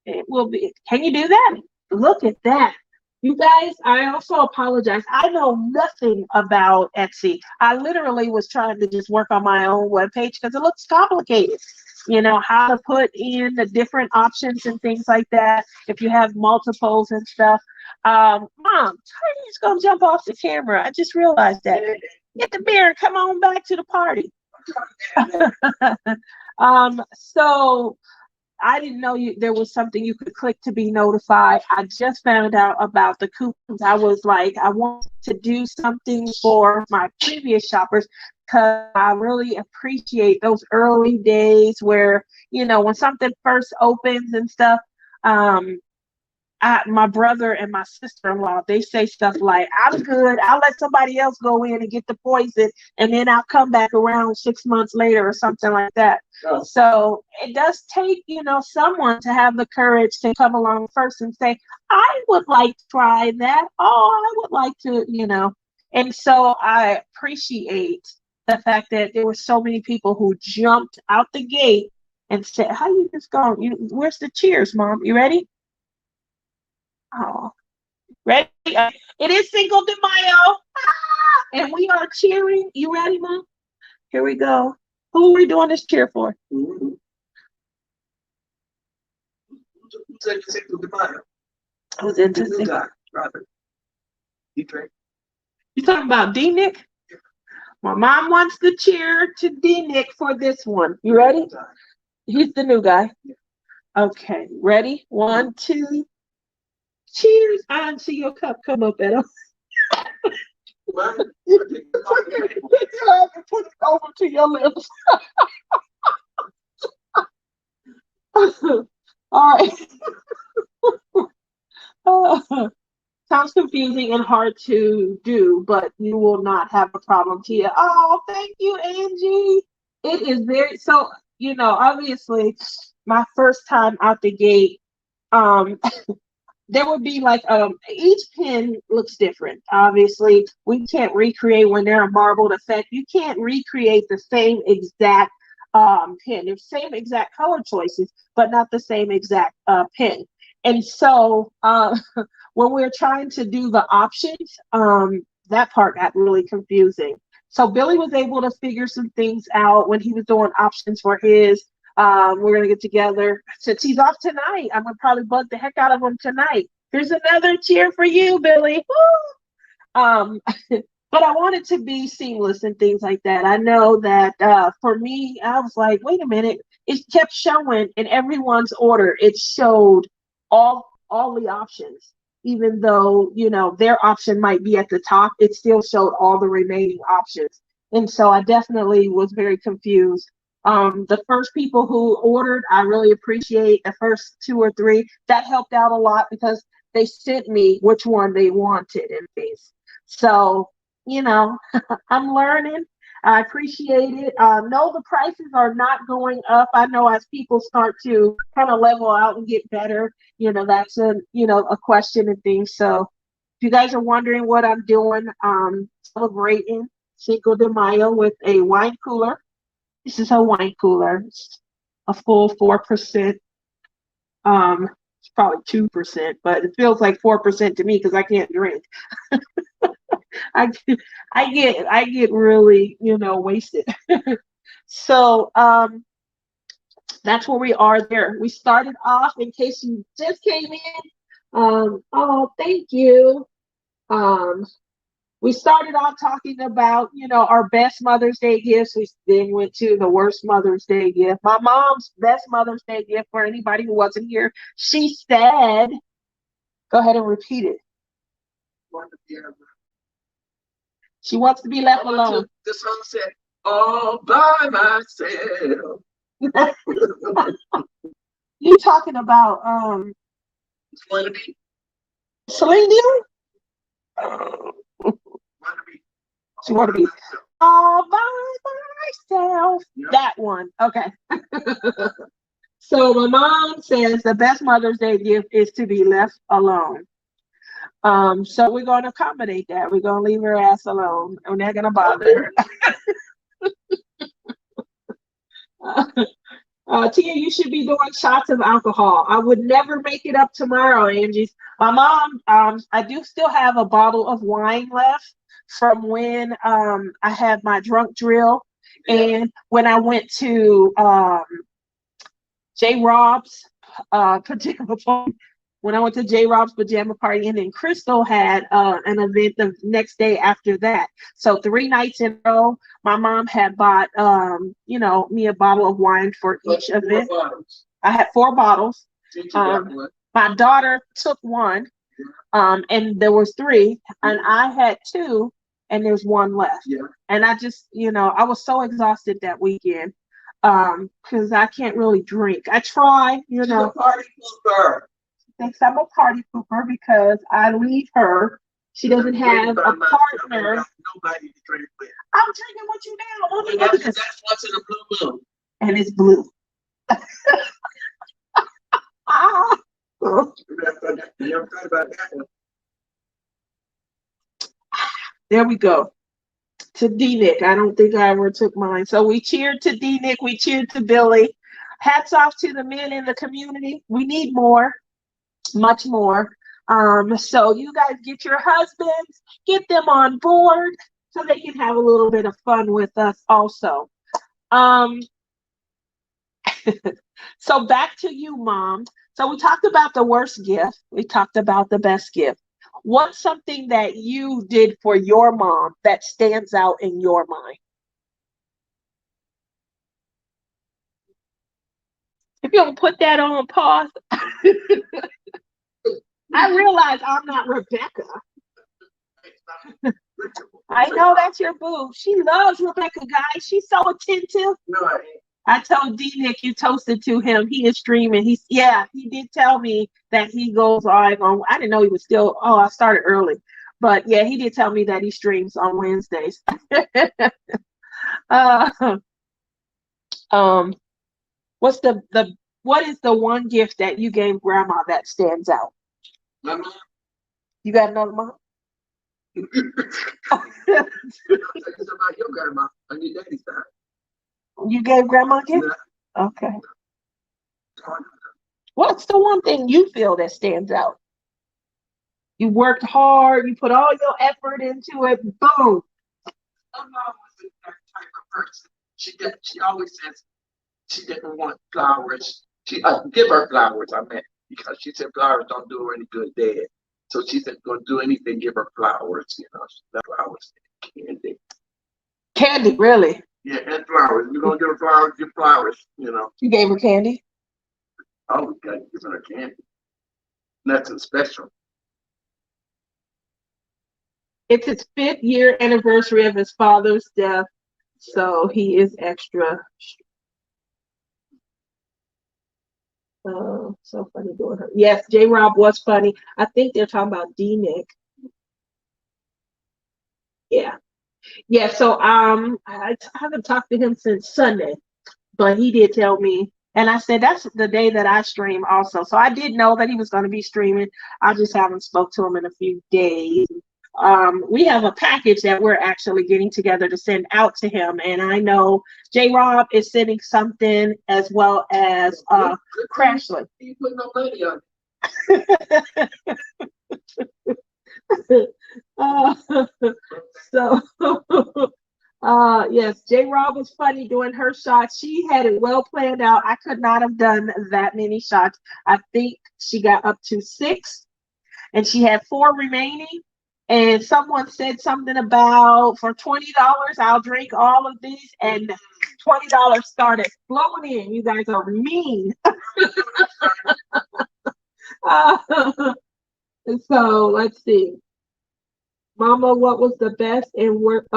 It will be. Can you do that? Look at that. You guys, I also apologize. I know nothing about Etsy. I literally was trying to just work on my own webpage because it looks complicated. How to put in the different options and things like that. If you have multiples and stuff. Mom, Tiny's gonna jump off the camera. I just realized that. Get the beer and come on back to the party. So I didn't know there was something you could click to be notified. I just found out about the coupons. I was like, I want to do something for my previous shoppers because I really appreciate those early days where, when something first opens and stuff. Um, my brother and my sister-in-law, they say stuff like, I'm good. I'll let somebody else go in and get the poison, and then I'll come back around 6 months later or something like that. Oh. So it does take, someone to have the courage to come along first and say, I would like to try that. Oh, I would like to. And so I appreciate the fact that there were so many people who jumped out the gate and said, how you just going? Where's the cheers, Mom? You ready? Oh, ready? It is Cinco de Mayo. And we are cheering. You ready, Mom? Here we go. Who are we doing this cheer for? Who said you Cinco de Mayo? Who's The into new Cinco? guy, Robert. You drink? You talking about D-Nick? My mom wants to cheer to D-Nick for this one. You ready? He's the new guy. Okay, ready? 1, 2. Cheers. I didn't see your cup come up at all. Well, Put it over to your lips. All right. Sounds confusing and hard to do, but you will not have a problem, Tia. Oh, thank you, Angie. It is very so. Obviously, my first time out the gate. There would be like each pin looks different. Obviously, we can't recreate when they're a marbled effect. You can't recreate the same exact pin. There's same exact color choices, but not the same exact pin. And so when we're trying to do the options, that part got really confusing. So Billy was able to figure some things out when he was doing options for his. We're gonna get together since he's off tonight. I'm gonna probably bug the heck out of him tonight. Here's another cheer for you, Billy. Woo! But I want it to be seamless and things like that. I know that for me, I was like, wait a minute. It kept showing in everyone's order. It showed all the options, even though their option might be at the top. It still showed all the remaining options, and so I definitely was very confused. The first people who ordered, I really appreciate the first 2 or 3. That helped out a lot because they sent me which one they wanted and things. So, I'm learning. I appreciate it. No, the prices are not going up. I know as people start to kind of level out and get better, that's a question and things. So if you guys are wondering what I'm doing, celebrating Cinco de Mayo with a wine cooler. This is a wine cooler. It's a full 4%. It's probably 2%, but it feels like 4% to me because I can't drink. I get really, wasted. So that's where we are there. We started off, in case you just came in. Oh, thank you. We started off talking about, our best Mother's Day gifts. We then went to the worst Mother's Day gift. My mom's best Mother's Day gift, for anybody who wasn't here, she said, go ahead and repeat it. She wants to be left alone. The song said, all by myself. You talking about It's going to be. Celine Dion? She want to be all by myself. Yep. That one. Okay. So my mom says the best Mother's Day gift is to be left alone. So we're going to accommodate that. We're going to leave her ass alone. We're not going to bother her. Tia, you should be doing shots of alcohol. I would never make it up tomorrow, Angie. My mom, I do still have a bottle of wine left from when I had my drunk drill, and when I went to J. Rob's pajama party. When I went to J. Rob's pajama party, and then Crystal had an event the next day after that. So 3 nights in a row, my mom had bought me a bottle of wine for each event. I had 4 bottles. My daughter took 1. And there was 3, and I had 2, and there's one left. Yeah. And I just, I was so exhausted that weekend because I can't really drink. I try, She's a party pooper. thinks I'm a party pooper because I leave her. She doesn't have a partner. Nobody to drink with. I'm drinking with you now. Let me look at this. That's once in a blue moon. And it's blue. Ah. You ever thought about that one? There we go. To D-Nick. I don't think I ever took mine. So we cheered to D-Nick. We cheered to Billy. Hats off to the men in the community. We need more. Much more. So you guys get your husbands, get them on board so they can have a little bit of fun with us also. So back to you, Mom. So we talked about the worst gift. We talked about the best gift. What's something that you did for your mom that stands out in your mind? If you don't put that on pause. I realize I'm not Rebecca. I know that's your boo. She loves Rebecca, guys. She's so attentive. No, I ain't. I told D-Nick you toasted to him. He is streaming. He did tell me that he goes live on. I didn't know he was still. Oh, I started early, but yeah, he did tell me that he streams on Wednesdays. What is the one gift that you gave Grandma that stands out? My mom. You got another mom? I'll tell you something about your grandma on your daddy's side. You gave Grandma a gift? Yeah. Okay. What's the one thing you feel that stands out? You worked hard, you put all your effort into it, boom. My mom was that type of person. She always says she didn't want flowers. She give her flowers, I meant, because she said flowers don't do her any good dead. So she said, "Gonna do anything, give her flowers." Flowers, candy. Candy, really? Yeah, and flowers. You're gonna give her flowers, give flowers. You gave her candy? Oh, we gotta give her candy. Nothing special. It's his 5th year anniversary of his father's death, so he is extra. So funny doing her. Yes, J. Rob was funny. I think they're talking about D-Nick. Yeah. Yeah, so I haven't talked to him since Sunday, but he did tell me, and I said that's the day that I stream also. So I did know that he was going to be streaming. I just haven't spoke to him in a few days. We have a package that we're actually getting together to send out to him, and I know J. Rob is sending something as well as Crashly. You put no money on Yes, J. Rob was funny doing her shots. She had it well planned out. I could not have done that many shots. I think she got up to 6, and she had 4 remaining. And someone said something about for $20, I'll drink all of these, and $20 started flowing in. You guys are mean. So let's see. Mama, what was the best and worst?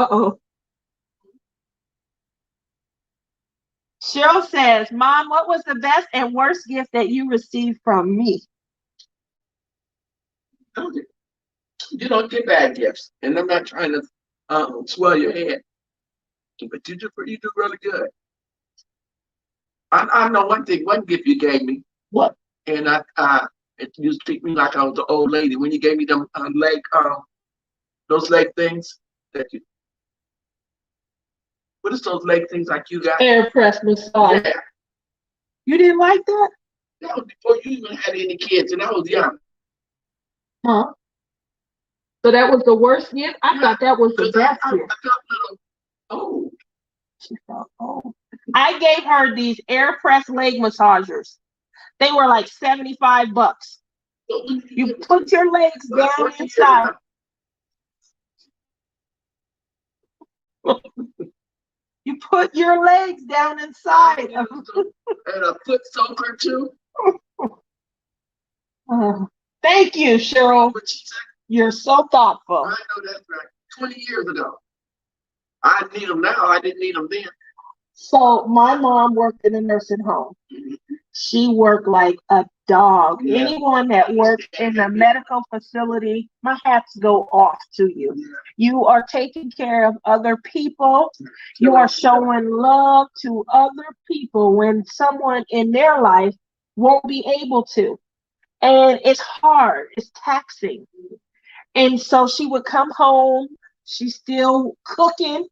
Cheryl says, Mom, what was the best and worst gift that you received from me? You don't get bad gifts, and I'm not trying to swell your head, but you do really good. I know one gift you gave me. What? And you treat me like I was an old lady when you gave me them those leg things that you. What is those leg things like you got? Air press massage. Yeah. You didn't like that? That was before you even had any kids, and I was young. Huh? So that was the worst gift? I thought that was the best gift. I felt little old. She felt old. I gave her these air press leg massagers. They were like $75. You put your legs down inside. You put your legs down inside. And a foot soaker too. Thank you, Cheryl. What she said? You're so thoughtful. I know that's right. 20 years ago. I need them now. I didn't need them then. So my mom worked in a nursing home. She worked like a dog. Yeah. Anyone that works in a medical facility, my hats go off to you. You are taking care of other people. You are showing love to other people when someone in their life won't be able to. And it's hard, it's taxing. And so she would come home, she's still cooking,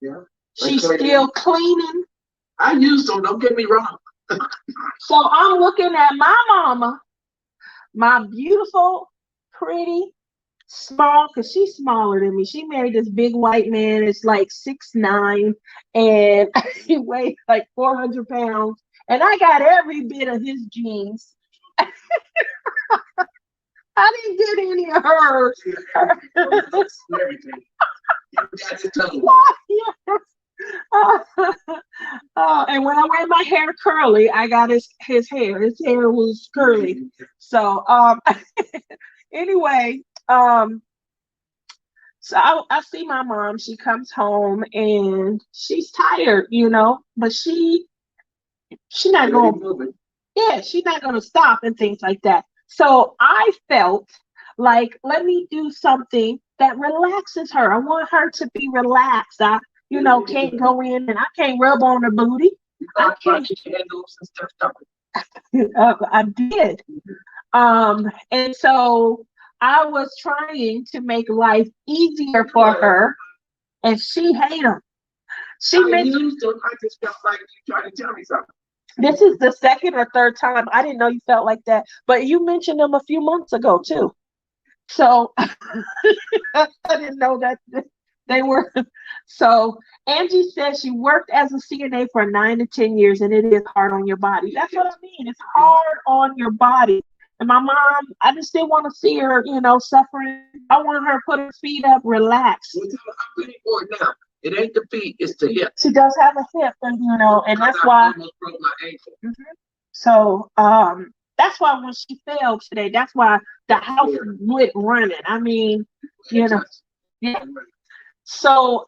Yeah. she's still cleaning. I used them, don't get me wrong. So I'm looking at my mama, my beautiful, pretty, small, because she's smaller than me. She married this big white man. It's like 6'9", and he weighs like 400 pounds. And I got every bit of his genes. I didn't get any of hers. Everything. You got to tell me. Yes. And when I wear my hair curly, I got his hair. His hair was curly. So anyway, so I see my mom. She comes home and she's tired, but she's not going. Yeah, she's not going to stop and things like that. So I felt like, let me do something that relaxes her. I want her to be relaxed. I can't go in and I can't rub on her booty. I can't. I did. And so I was trying to make life easier for her, and she hated them. She mentioned. I just felt like you trying to tell me something. This is the second or third time. I didn't know you felt like that, but you mentioned them a few months ago too. So I didn't know that they were. So Angie says she worked as a CNA for 9 to 10 years, and it is hard on your body. That's what I mean. It's hard on your body. And my mom, I just didn't want to see her, suffering. I want her to put her feet up, relax. I'm ready for it now. It ain't the feet, it's the hip. She does have a hip, and and that's why. I almost broke my ankle. So that's why when she fell today, that's why the house went running. I mean, yeah. So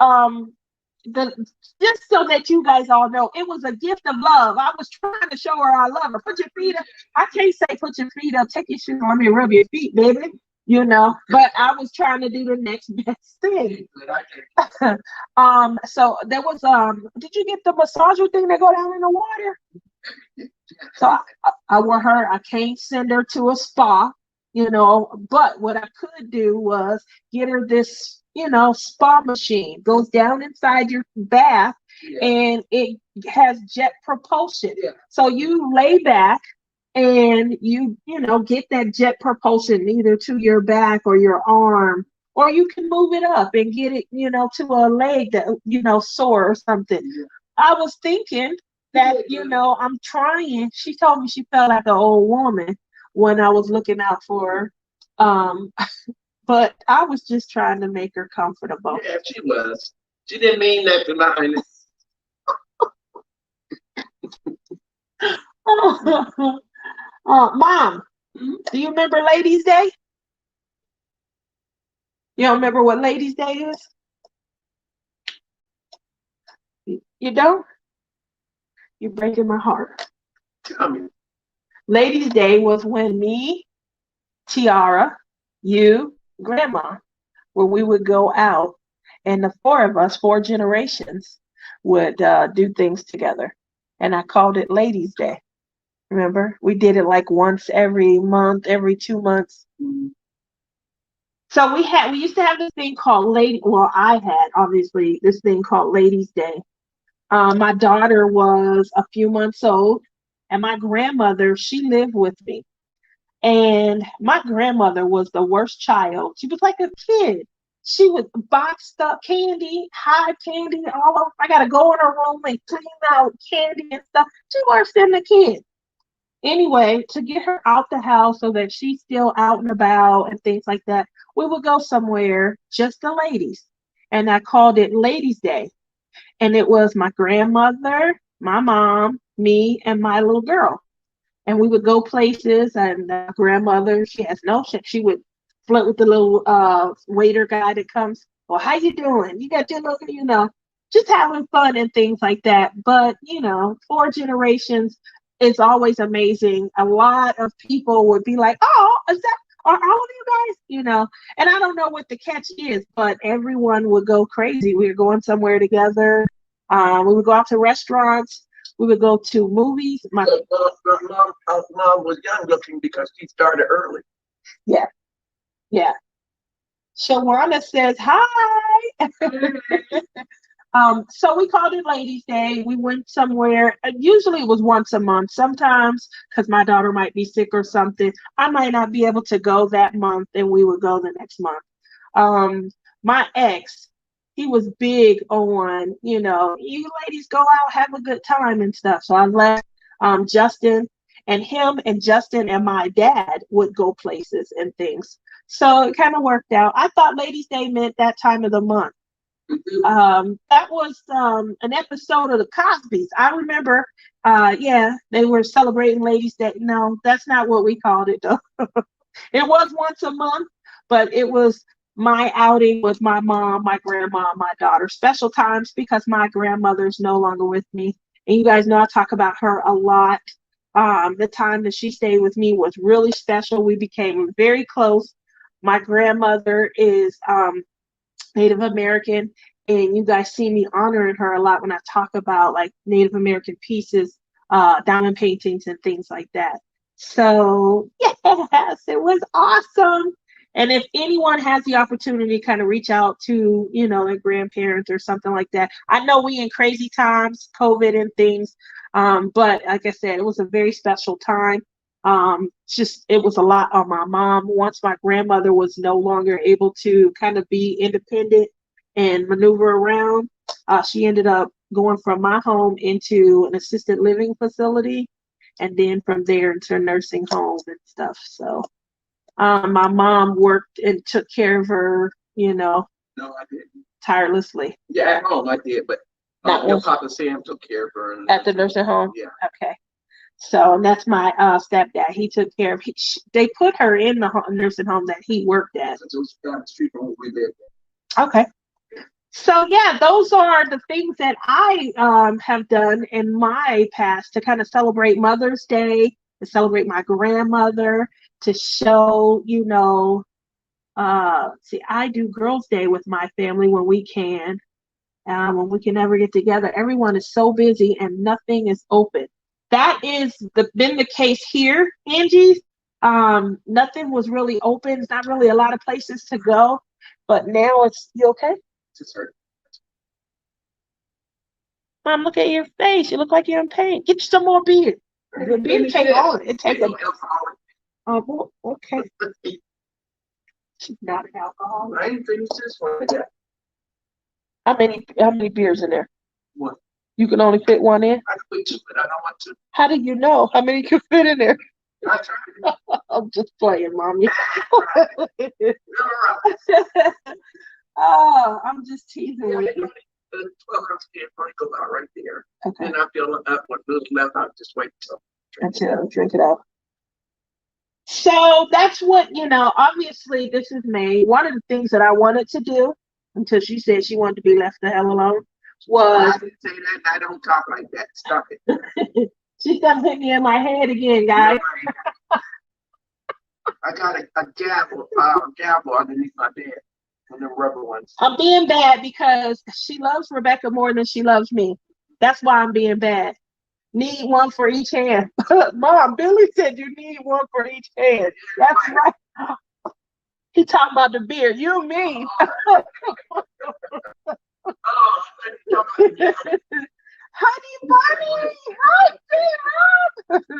just so that you guys all know, it was a gift of love. I was trying to show her I love her. Put your feet up. I can't say put your feet up. Take your shoes on. Let me rub your feet, baby. But I was trying to do the next best thing. So there was did you get the massager thing that go down in the water? So I want her. I can't send her to a spa, but what I could do was get her this, spa machine. Goes down inside your bath, and it has jet propulsion. So you lay back and you get that jet propulsion either to your back or your arm, or you can move it up and get it, to a leg that, sore or something. I was thinking that, I'm trying. She told me she felt like an old woman when I was looking out for her. But I was just trying to make her comfortable. Yeah, she was. She didn't mean that behind it. Mom, do you remember Ladies' Day? You don't remember what Ladies' Day is? You don't? You're breaking my heart. Tell me. Ladies' Day was when me, Tiara, you, Grandma, where we would go out, and the four of us, 4 generations, would do things together. And I called it Ladies' Day. Remember? We did it like once every month, every 2 months. So we used to have this thing called I had obviously this thing called Ladies' Day. My daughter was a few months old, and my grandmother, she lived with me. And my grandmother was the worst child. She was like a kid. She would boxed up candy, hide candy all over. I gotta go in her room and clean out candy and stuff. She worse than the kid. Anyway, to get her out the house so that she's still out and about and things like that, we would go somewhere, just the ladies. And I called it Ladies' Day. And it was my grandmother, my mom, me, and my little girl. And we would go places, and grandmother, she would flirt with the little waiter guy that comes Well, how you doing? You got your little, just having fun and things like that. But, 4 generations is always amazing. A lot of people would be like, oh, is that, are all of you guys, and I don't know what the catch is, but everyone would go crazy. We were going somewhere together. We would go out to restaurants. We would go to movies. Mom was young looking because she started early. Yeah. Yeah. Shawana says hi. So we called it Ladies' Day. We went somewhere. Usually it was once a month. Sometimes, because my daughter might be sick or something, I might not be able to go that month, and we would go the next month. My ex, he was big on, you ladies go out, have a good time and stuff. So I let Justin, and him and Justin and my dad would go places and things. So it kind of worked out. I thought Ladies' Day meant that time of the month. That was an episode of the Cosbys. I remember, they were celebrating Ladies' Day. No, that's not what we called it, though. It was once a month, but it was my outing with my mom, my grandma, my daughter. Special times because my grandmother's no longer with me. And you guys know I talk about her a lot. The time that she stayed with me was really special. We became very close. My grandmother is Native American, and you guys see me honoring her a lot when I talk about like Native American pieces, diamond paintings and things like that. So yes, it was awesome. And if anyone has the opportunity to kind of reach out to, their grandparents or something like that. I know we in crazy times, COVID and things, but like I said, it was a very special time. It was a lot on my mom. Once my grandmother was no longer able to kind of be independent and maneuver around, she ended up going from my home into an assisted living facility, and then from there into a nursing home and stuff. So my mom worked and took care of her, No, I didn't. tirelessly. Yeah, at home I did, but your Papa Sam took care of her. At the nursing home? Yeah. Okay. So, and that's my stepdad. He took care of. They put her in the nursing home that he worked at. So it was down the street from where we lived. Okay. So yeah, those are the things that I have done in my past to kind of celebrate Mother's Day, to celebrate my grandmother, to show, I do Girls' Day with my family when we can ever get together. Everyone is so busy and nothing is open. That is been the case here, Angie. Nothing was really open. It's not really a lot of places to go, but now you okay? Just hurt. Mom, look at your face. You look like you're in pain. Get you some more beer. The beer take on it. Take a. Oh, okay. She's not an alcoholic. I ain't finished this one yet. How many beers in there? One. You can only fit one in? I can put two, but I don't want to. How do you know how many can fit in there? I tried. I'm just playing, Mommy. You're right. Oh, I'm just teasing Yeah, with you. 12 ounce can probably go out right there. Okay. And I feel like what was left, I'll just wait Until drink it out. So that's what, obviously this is May. One of the things that I wanted to do until she said she wanted to be left the hell alone was. I didn't say that. I don't talk like that. Stop it. She's gonna hit me in my head again, guys. I got a gavel underneath my bed. And the rubber ones. I'm being bad because she loves Rebecca more than she loves me. That's why I'm being bad. Need one for each hand. Mom, Billy said you need one for each hand. That's right. He talking about the beer. You and me. Honey bunny. Hi, Peanut.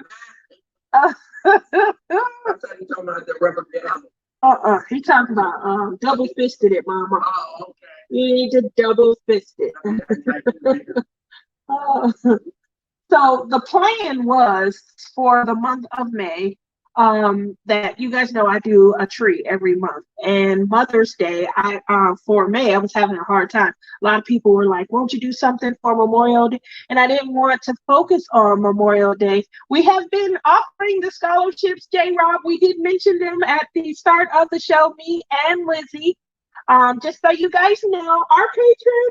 I thought you talking about the rubber gavel. He talking about double fisted it, Mama. Oh, okay. You need to double fist it. So the plan was for the month of May, that you guys know I do a tree every month. And Mother's Day, for May, I was having a hard time. A lot of people were like, won't you do something for Memorial Day? And I didn't want to focus on Memorial Day. We have been offering the scholarships, J-Rob. We did mention them at the start of the show, me and Lizzie. Just so you guys know, our patron,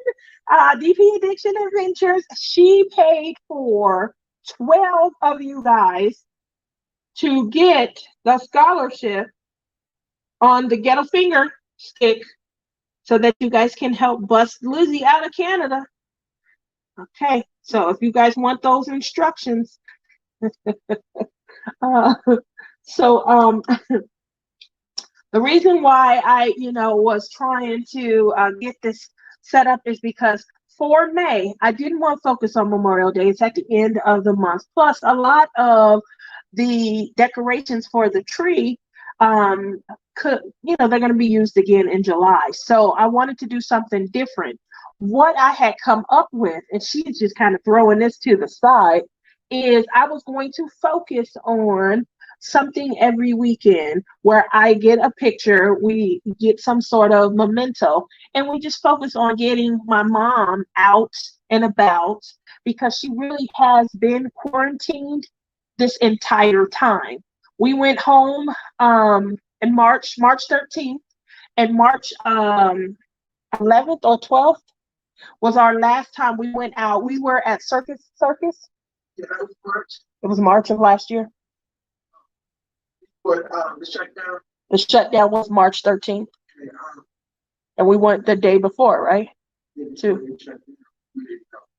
DP Addiction Adventures, she paid for 12 of you guys to get the scholarship on the Ghetto Finger stick so that you guys can help bust Lizzie out of Canada. Okay, so if you guys want those instructions, uh, so the reason why I, was trying to get this set up is because for May, I didn't want to focus on Memorial Day. It's at the end of the month. Plus, a lot of the decorations for the tree they're going to be used again in July. So I wanted to do something different. What I had come up with, and she's just kind of throwing this to the side, is I was going to focus on something every weekend where I get a picture, we get some sort of memento, and we just focus on getting my mom out and about because she really has been quarantined this entire time. We went home in March 13th, and March 11th or 12th was our last time we went out. We were at Circus. Yeah, that was March. It was March of last year. But the shutdown. The shutdown was March 13th. Yeah, and we went the day before, right? Too.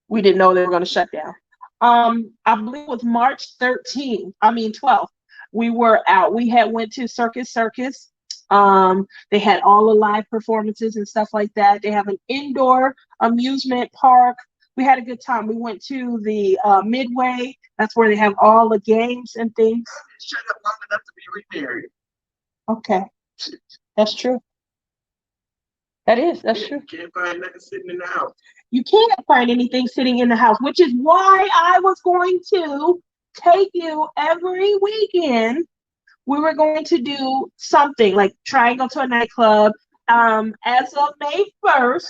We didn't know they were going to shut down. I believe it was March 12th. We were out. We had went to Circus. They had all the live performances and stuff like that. They have an indoor amusement park. We had a good time. We went to the Midway. That's where they have all the games and things. Shut up long enough to be remarried. Okay, that's true. That's true. You can't find nothing sitting in the house. You can't find anything sitting in the house, which is why I was going to take you every weekend. We were going to do something like try and go to a nightclub. As of May 1st,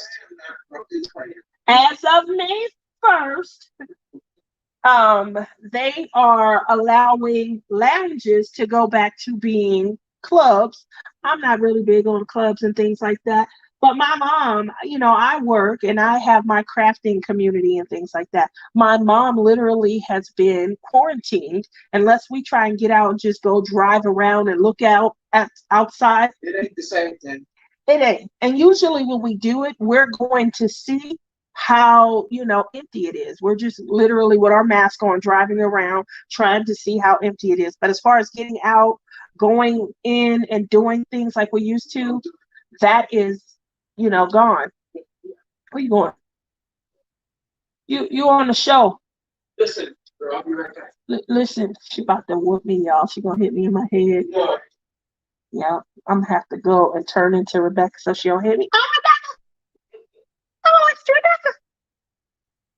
they are allowing lounges to go back to being clubs. I'm not really big on clubs and things like that. But my mom, I work and I have my crafting community and things like that. My mom literally has been quarantined unless we try and get out and just go drive around and look out outside. It ain't the same thing. It ain't. And usually when we do it, we're going to see how, empty it is. We're just literally with our mask on, driving around, trying to see how empty it is. But as far as getting out, going in and doing things like we used to, that is gone. Where you going? You on the show. Listen, girl, I'll be right back. Listen, she about to whoop me, y'all. She gonna hit me in my head. Yeah. Yeah, I'm gonna have to go and turn into Rebecca so she don't hit me. Oh, Rebecca! Oh, it's Rebecca!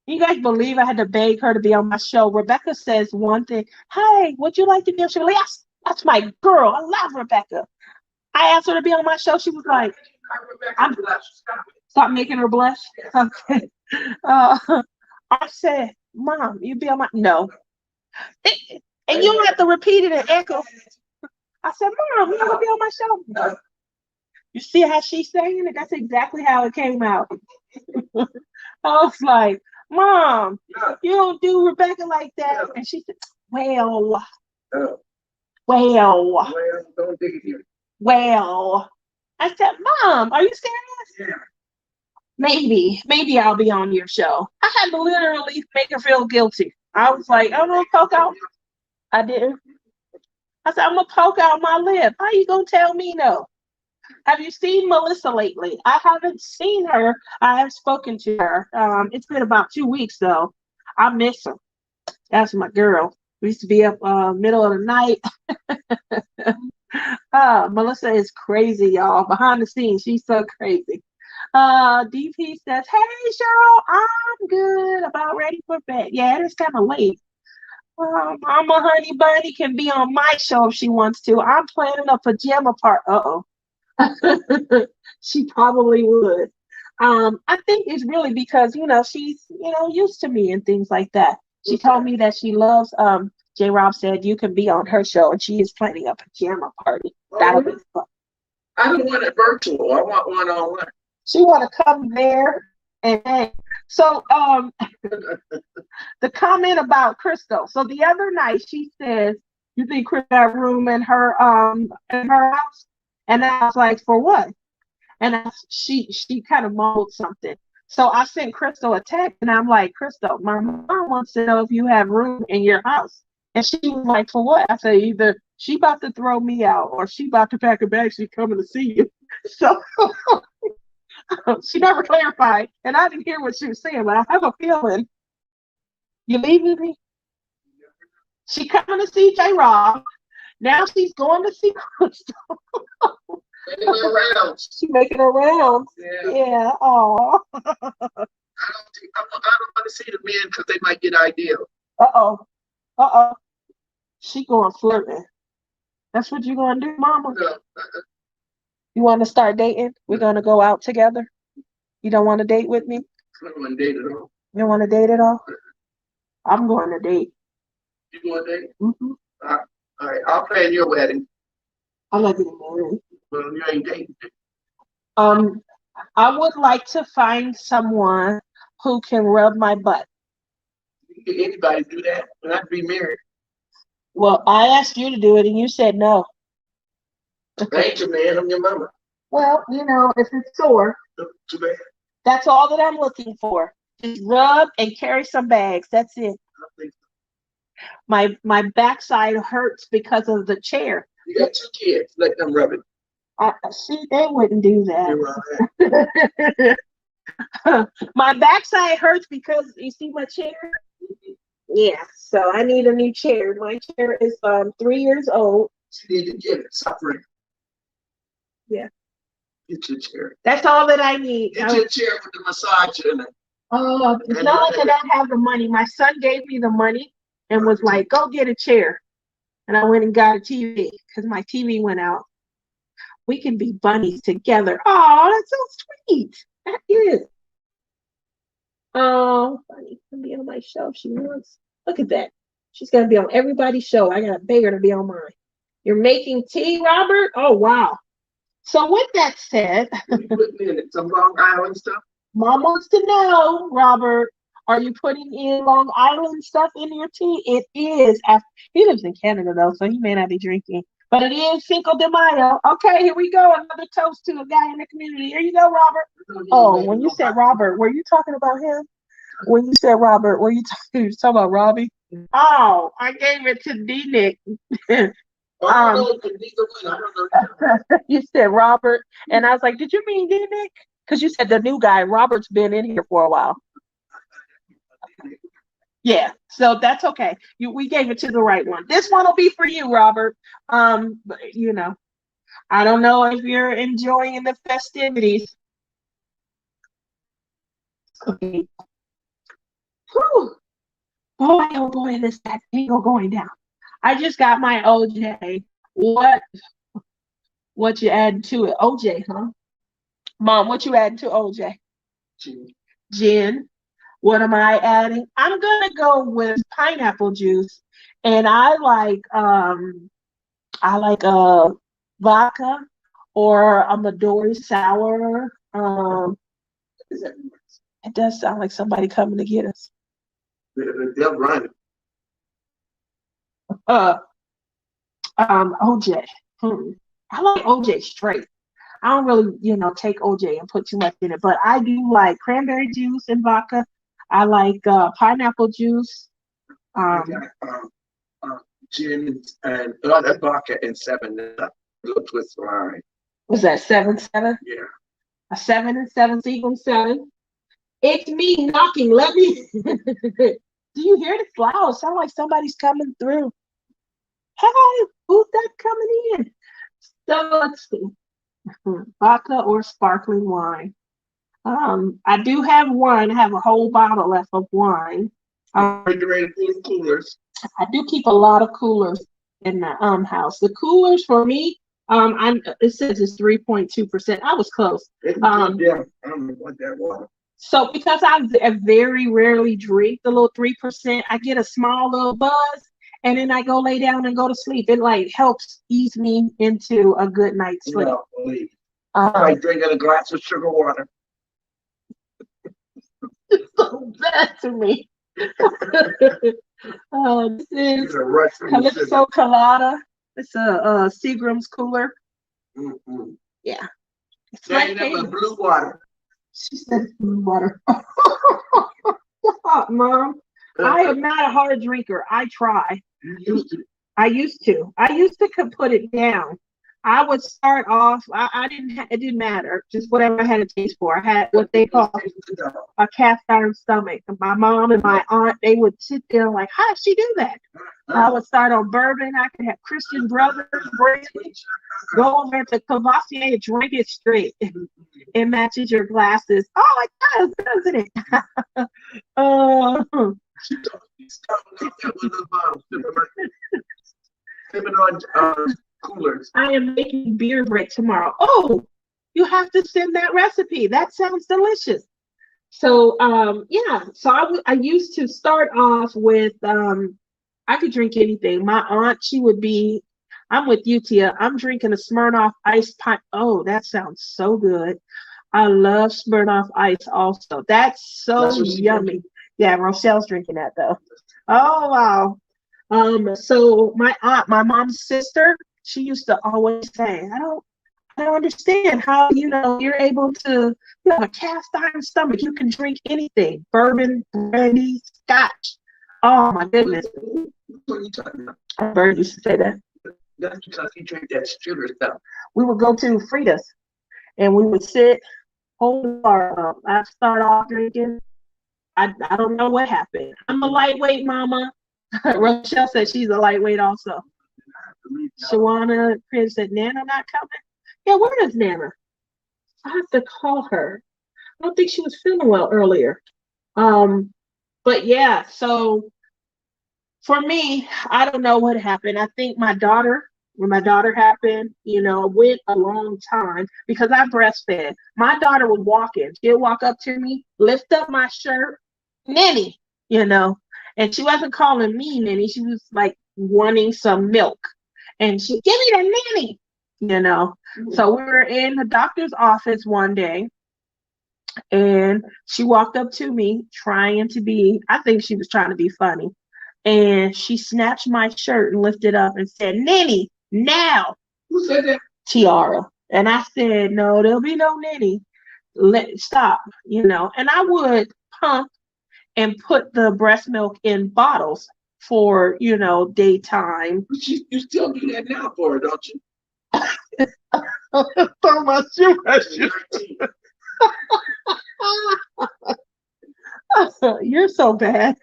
You guys believe I had to beg her to be on my show? Rebecca says one thing. Hey, would you like to be on the show? Yes, that's my girl. I love Rebecca. I asked her to be on my show. She was like, stop making her blush. Okay. I said, Mom, you be on my no. And you don't have to repeat it and echo. I said, Mom, you want to be on my show? No. You see how she's saying it? That's exactly how it came out. I was like, Mom, you don't do Rebecca like that. And she said, well, don't dig it here. Well, I said, Mom, are you serious? Yeah. Maybe I'll be on your show. I had to literally make her feel guilty. I was like, I'm gonna poke out. I did. I said, I'm gonna poke out my lip. How you gonna tell me no? Have you seen Melissa lately? I haven't seen her. I have spoken to her. It's been about 2 weeks though. I miss her. That's my girl. We used to be up middle of the night. Melissa is crazy, y'all. Behind the scenes, she's so crazy. DP says, hey, Cheryl, I'm good. About ready for bed. Yeah, it is kind of late. Mama Honey Bunny can be on my show if she wants to. I'm planning a pajama party. Uh-oh. She probably would. I think it's really because, she's, used to me and things like that. She told me that she loves, J. Rob said you can be on her show and she is planning a pajama party. That'll be fun. I don't want it virtual. I want one on one. She want to come there and hang. So the comment about Crystal. So the other night she says, "You think Chris got room in her house?" And I was like, "For what?" And she kind of mumbled something. So I sent Crystal a text, and I'm like, "Crystal, my mom wants to know if you have room in your house." And she was like, "For what?" I said, "Either she about to throw me out, or she about to pack a bag. She's coming to see you." So she never clarified, and I didn't hear what she was saying, but I have a feeling. You leaving me? She coming to see J. Rob. Now she's going to see Crystal. Making her rounds. She's making her rounds. Yeah. Yeah. Oh. I don't want to see the men because they might get ideal. Uh oh. She going flirting. That's what you gonna do, Mama? No, You want to start dating? We're gonna go out together. You don't want to date with me? I don't want to date at all. You don't want to date at all? I'm going to date. You want to date? Mm-hmm. All right, I'll plan your wedding. I'm not getting married. Well, you ain't dating. I would like to find someone who can rub my butt. Anybody do that? Not be married. Well, I asked you to do it and you said no. I ain't your man. I'm your mama. Well, if it's sore, Too bad. that's all that I'm looking for. Just rub and carry some bags. That's it. I think My backside hurts because of the chair. you got 2 kids. Let them rub it. See, they wouldn't do You're that. right. My backside hurts because you see my chair. Yeah, so I need a new chair. My chair is 3 years old. You need to get it. Suffering. Yeah. Get your chair. That's all that I need. Get your chair with the massage in it. Oh, it's not like I don't have the money. My son gave me the money and was like, "Go get a chair." And I went and got a TV because my TV went out. We can be bunnies together. Oh, that's so sweet. That is. Oh, Bunny can be on my show if she wants. Look at that. She's gonna be on everybody's show. I gotta beg her to be on mine. You're making tea, Robert? Oh wow. So with that said, What you putting in it? Some Long Island stuff? Mom wants to know, Robert, are you putting in Long Island stuff in your tea? It is. He lives in Canada though, so he may not be drinking. But it is Cinco de Mayo. Okay, here we go. Another toast to a guy in the community. Here you go, Robert. Oh, when you said Robert, were you talking about him? When you said Robert, were you talking about Robbie? Oh, I gave it to D-Nick. You said Robert, and I was like, did you mean D-Nick? Because you said the new guy. Robert's been in here for a while. Yeah, so that's okay. We gave it to the right one. This one will be for you, Robert. But, I don't know if you're enjoying the festivities. Okay. Whew. Boy, oh boy, that tingle going down. I just got my OJ. What you add to it? OJ, huh? Mom, what you adding to OJ? Gin. What am I adding? I'm gonna go with pineapple juice, and I like vodka or a Midori sour. It does sound like somebody coming to get us. They're running. OJ. I like OJ straight. I don't really, take OJ and put too much in it, but I do like cranberry juice and vodka. I like pineapple juice. Gin and that's vodka and 7-Up. Little twist of lime. Was that 7-7? Yeah. A 7 and 7 equals 7. It's me knocking. Let me. Do you hear the flowers? Sound like somebody's coming through. Hey, who's that coming in? So let's see. Vodka or sparkling wine. I do have wine. I have a whole bottle left of wine. Refrigerator full of coolers. I do keep a lot of coolers in the house. The coolers for me, it says it's 3.2%. I was close. I don't know what that was. So because I very rarely drink the little 3%, I get a small little buzz, and then I go lay down and go to sleep. It like helps ease me into a good night's sleep. No, believe. Like drinking a glass of sugar water. It's so bad to me. This is Calypso Colada. It's a Seagram's cooler. Mm-hmm. Yeah. It's Saying like that blue water. She said blue water. Stop, Mom. I am not a hard drinker. I try. I used to. Could put it down. I would start off. I didn't. It didn't matter. Just whatever I had a taste for. I had what they call a cast iron stomach. My mom and my aunt, they would sit there like, "How does she do that?" I would start on bourbon. I could have Christian Brothers, go over to Cavassier and drink it straight. It matches your glasses. Oh, it does, doesn't it? Coolers. I am making beer break tomorrow. Oh, you have to send that recipe. That sounds delicious. So, yeah. So I used to start off with I could drink anything. My aunt, she would be. I'm with you, Tia. I'm drinking a Smirnoff Ice pint. Oh, that sounds so good. I love Smirnoff Ice also. That's so yummy. Yeah, Rochelle's drinking that though. Oh wow. So my aunt, my mom's sister, she used to always say, I don't understand how, you're able to, you have a cast iron stomach. You can drink anything, bourbon, brandy, scotch. Oh my goodness. What are you talking about? Bird used to say that. That's because he drank that sugar stuff. We would go to Frida's and we would sit, hold the bar up. I'd start off drinking. I don't know what happened. I'm a lightweight, mama. Rochelle said she's a lightweight also. Shawana Chris said, Nana not coming? Yeah, where is Nana? I have to call her. I don't think she was feeling well earlier. But yeah, so for me, I don't know what happened. I think when my daughter happened, went a long time because I breastfed. My daughter would walk in. She'd walk up to me, lift up my shirt, Nanny, and she wasn't calling me Nanny. She was like wanting some milk. And she, give me the Nanny, So we were in the doctor's office one day and she walked up to me I think she was trying to be funny. And she snatched my shirt and lifted up and said, Nanny, now. Who said that? Tiara. And I said, no, there'll be no Nanny. Stop, and I would pump and put the breast milk in bottles for, daytime. You still do that now for her, don't you? Throw my shoe at you. You're so bad.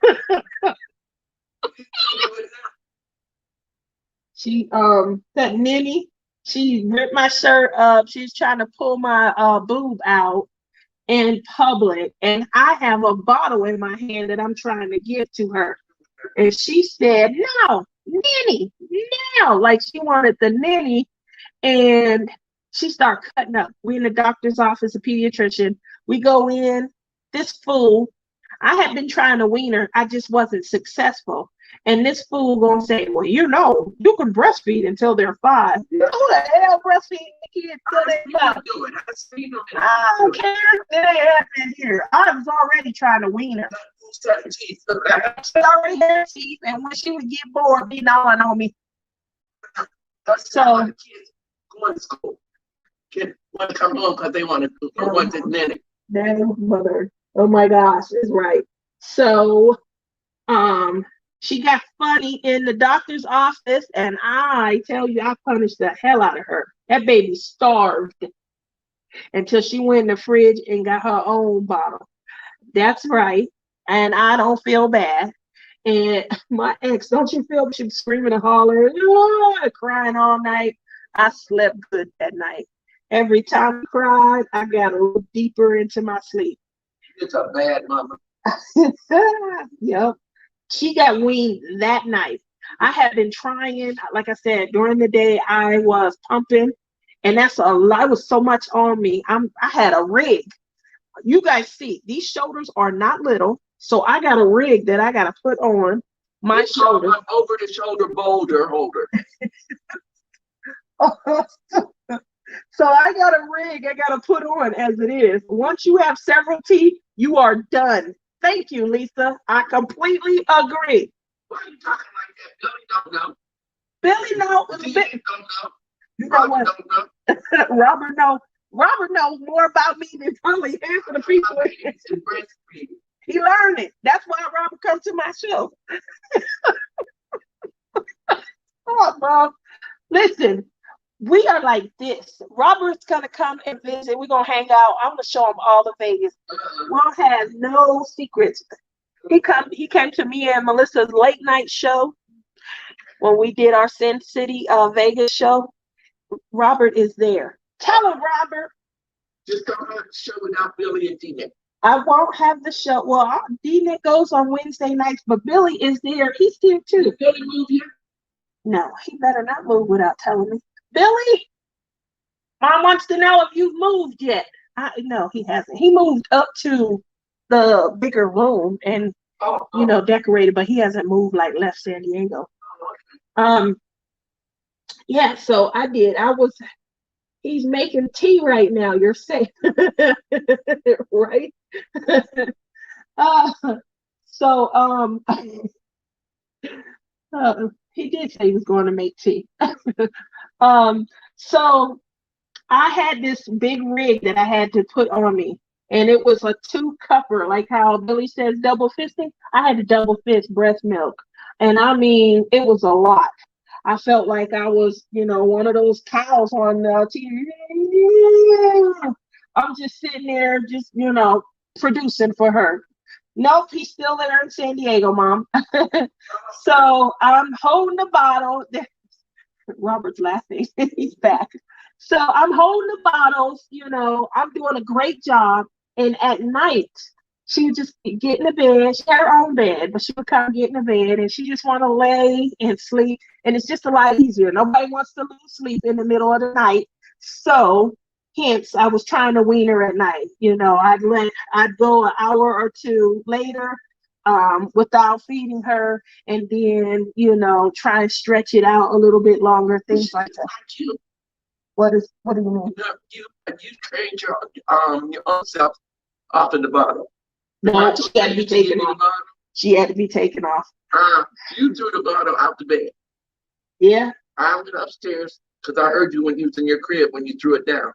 She that Nanny, she ripped my shirt up. She's trying to pull my boob out in public, and I have a bottle in my hand that I'm trying to give to her. And she said, no, Nanny, now. Like she wanted the Nanny, and she started cutting up. We in the doctor's office, a pediatrician. We go in, this fool, I had been trying to wean her. I just wasn't successful. And this fool gonna say, well, you can breastfeed until they're 5. Who the hell breastfeed kids until they're 5? I don't care if they have been here. I was already trying to wean her. She already had teeth, and when she would get bored, be gnawing on me. So kids going to school. Kids want to come home because they want to want to nanny. Daddy, mother. Oh my gosh, is right. So she got funny in the doctor's office, and I tell you, I punished the hell out of her. That baby starved until she went in the fridge and got her own bottle. That's right. And I don't feel bad. And my ex, don't you feel she was screaming and hollering, crying all night? I slept good that night. Every time I cried, I got a little deeper into my sleep. It's a bad mama. Yep. She got weaned that night. I had been trying, like I said, during the day I was pumping, and that's a lot. It was so much on me. I had a rig. You guys see, these shoulders are not little, so I got a rig that I got to put on, my shoulder. An over the shoulder boulder holder. So I got a rig I got to put on as it is. Once you have several teeth, you are done. Thank you, Lisa. I completely agree. Why are you talking like that? Billy don't know. Billy knows. Steve don't know. You know what? Don't know. Robert knows. Robert knows more about me than probably half of the people. He learned it. That's why Robert comes to my show. Oh, Mom. Listen, we are like this. Robert's gonna come and visit. We're gonna hang out. I'm gonna show him all of Vegas. We'll have no secrets. He came to me and Melissa's late night show when we did our Sin City Vegas show. Robert is there. Tell him, Robert. Just don't have the show without Billy and D-Nick. I won't have the show. Well, D-Nick goes on Wednesday nights, but Billy is there. He's here too. Did Billy move here? No, he better not move without telling me. Billy, Mom wants to know if you've moved yet. No, he hasn't. He moved up to the bigger room and decorated, but he hasn't moved, like left San Diego. Yeah, so I did. He's making tea right now. You're safe. Right? He did say he was going to make tea. So I had this big rig that I had to put on me, and it was a 2-cupper, like how Billy says double fisting. I had to double fist breast milk, and I mean, it was a lot. I felt like I was, one of those cows on TV. I'm just sitting there, just, producing for her. Nope, he's still there in San Diego, Mom. So I'm holding the bottle. Robert's laughing. He's back. So I'm holding the bottles, I'm doing a great job. And at night, she would just get in the bed. She had her own bed, but she would come get in the bed and she just want to lay and sleep. And it's just a lot easier. Nobody wants to lose sleep in the middle of the night. So hence, I was trying to wean her at night. I'd go an hour or two later without feeding her, and then, try and stretch it out a little bit longer, things like that. What do you mean? You trained your own self off in the bottom. No, she had to be taken off. She had to be taken off. You threw the bottle out the bed. Yeah. I went upstairs because I heard you when you was in your crib when you threw it down.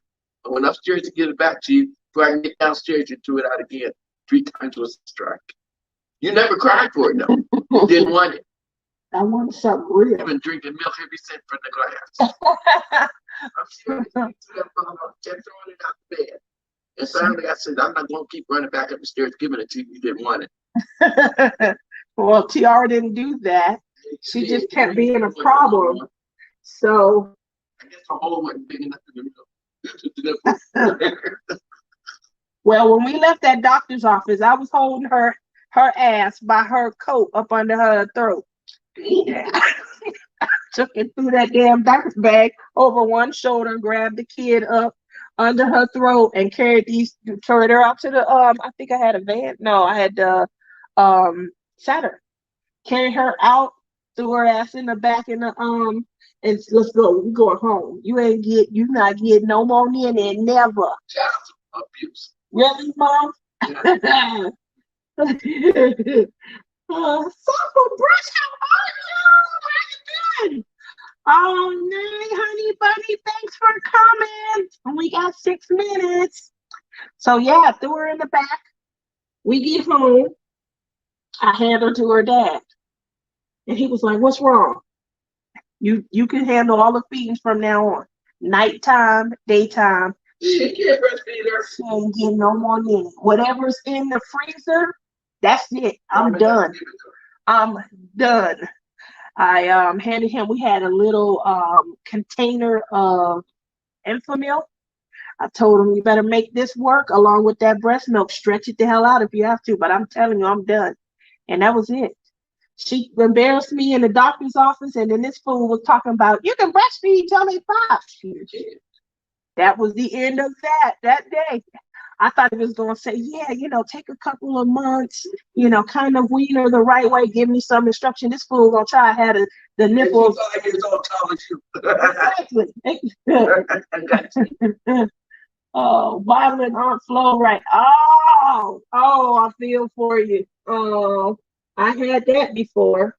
I went upstairs to get it back to you. Before I can get downstairs, you threw it out again. 3 times was a strike. You never cried for it, no. You didn't want it. I wanted something real. You've been drinking milk every since from the glass. I'm serious. You threw that bottle, kept throwing it out the bed. And finally, I said, I'm not going to keep running back up the stairs giving it to you. You didn't want it. Well, Tiara didn't do that. She just kept being a problem. So I guess the hole wasn't big enough to do. Well, when we left that doctor's office, I was holding her ass by her coat up under her throat. Took it through that damn doctor's bag over one shoulder, grabbed the kid up under her throat and carried her out to the I think I had a van. No, I had the Saturn. Carried her out, threw her ass in the back in the and let's go. We going home. You not getting no more in there, never. Child abuse. Really, Mom? Yeah. So Bruce, how you doing? Oh, no, honey bunny, thanks for coming. We got 6 minutes. So yeah, threw her in the back. We get home. I hand her to her dad. And he was like, what's wrong? You can handle all the feedings from now on. Nighttime, daytime. She can't breastfeed her. She ain't getting no more in it. Whatever's in the freezer, that's it. I'm done. I'm done. I handed him, we had a little container of Enfamil. I told him, you better make this work along with that breast milk. Stretch it the hell out if you have to, but I'm telling you, I'm done. And that was it. She embarrassed me in the doctor's office, and then this fool was talking about, you can breastfeed till they 5. That was the end of that day. I thought it was going to say, yeah, take a couple of months, kind of wean her the right way, give me some instruction. This fool going to try to have the nipples. 5 years old, tall as you. Exactly. Oh, bottling Aunt Flo, right? Oh, I feel for you. Oh, I had that before.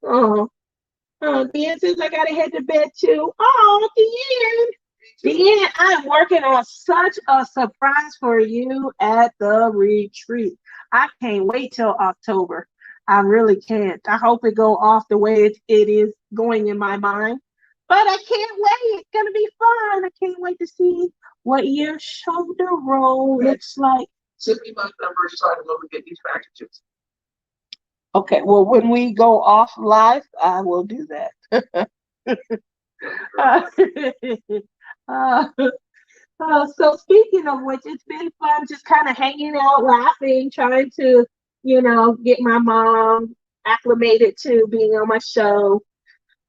Then since I gotta head to bed too. Oh, the end. I'm working on such a surprise for you at the retreat. I can't wait till October. I really can't. I hope it go off the way it is going in my mind. But I can't wait. It's gonna be fun. I can't wait to see what your shoulder roll looks like. Send me my number so I can go and get these packages. Okay, well, when we go off live, I will do that. So speaking of which, it's been fun just kind of hanging out, laughing, trying to, get my mom acclimated to being on my show.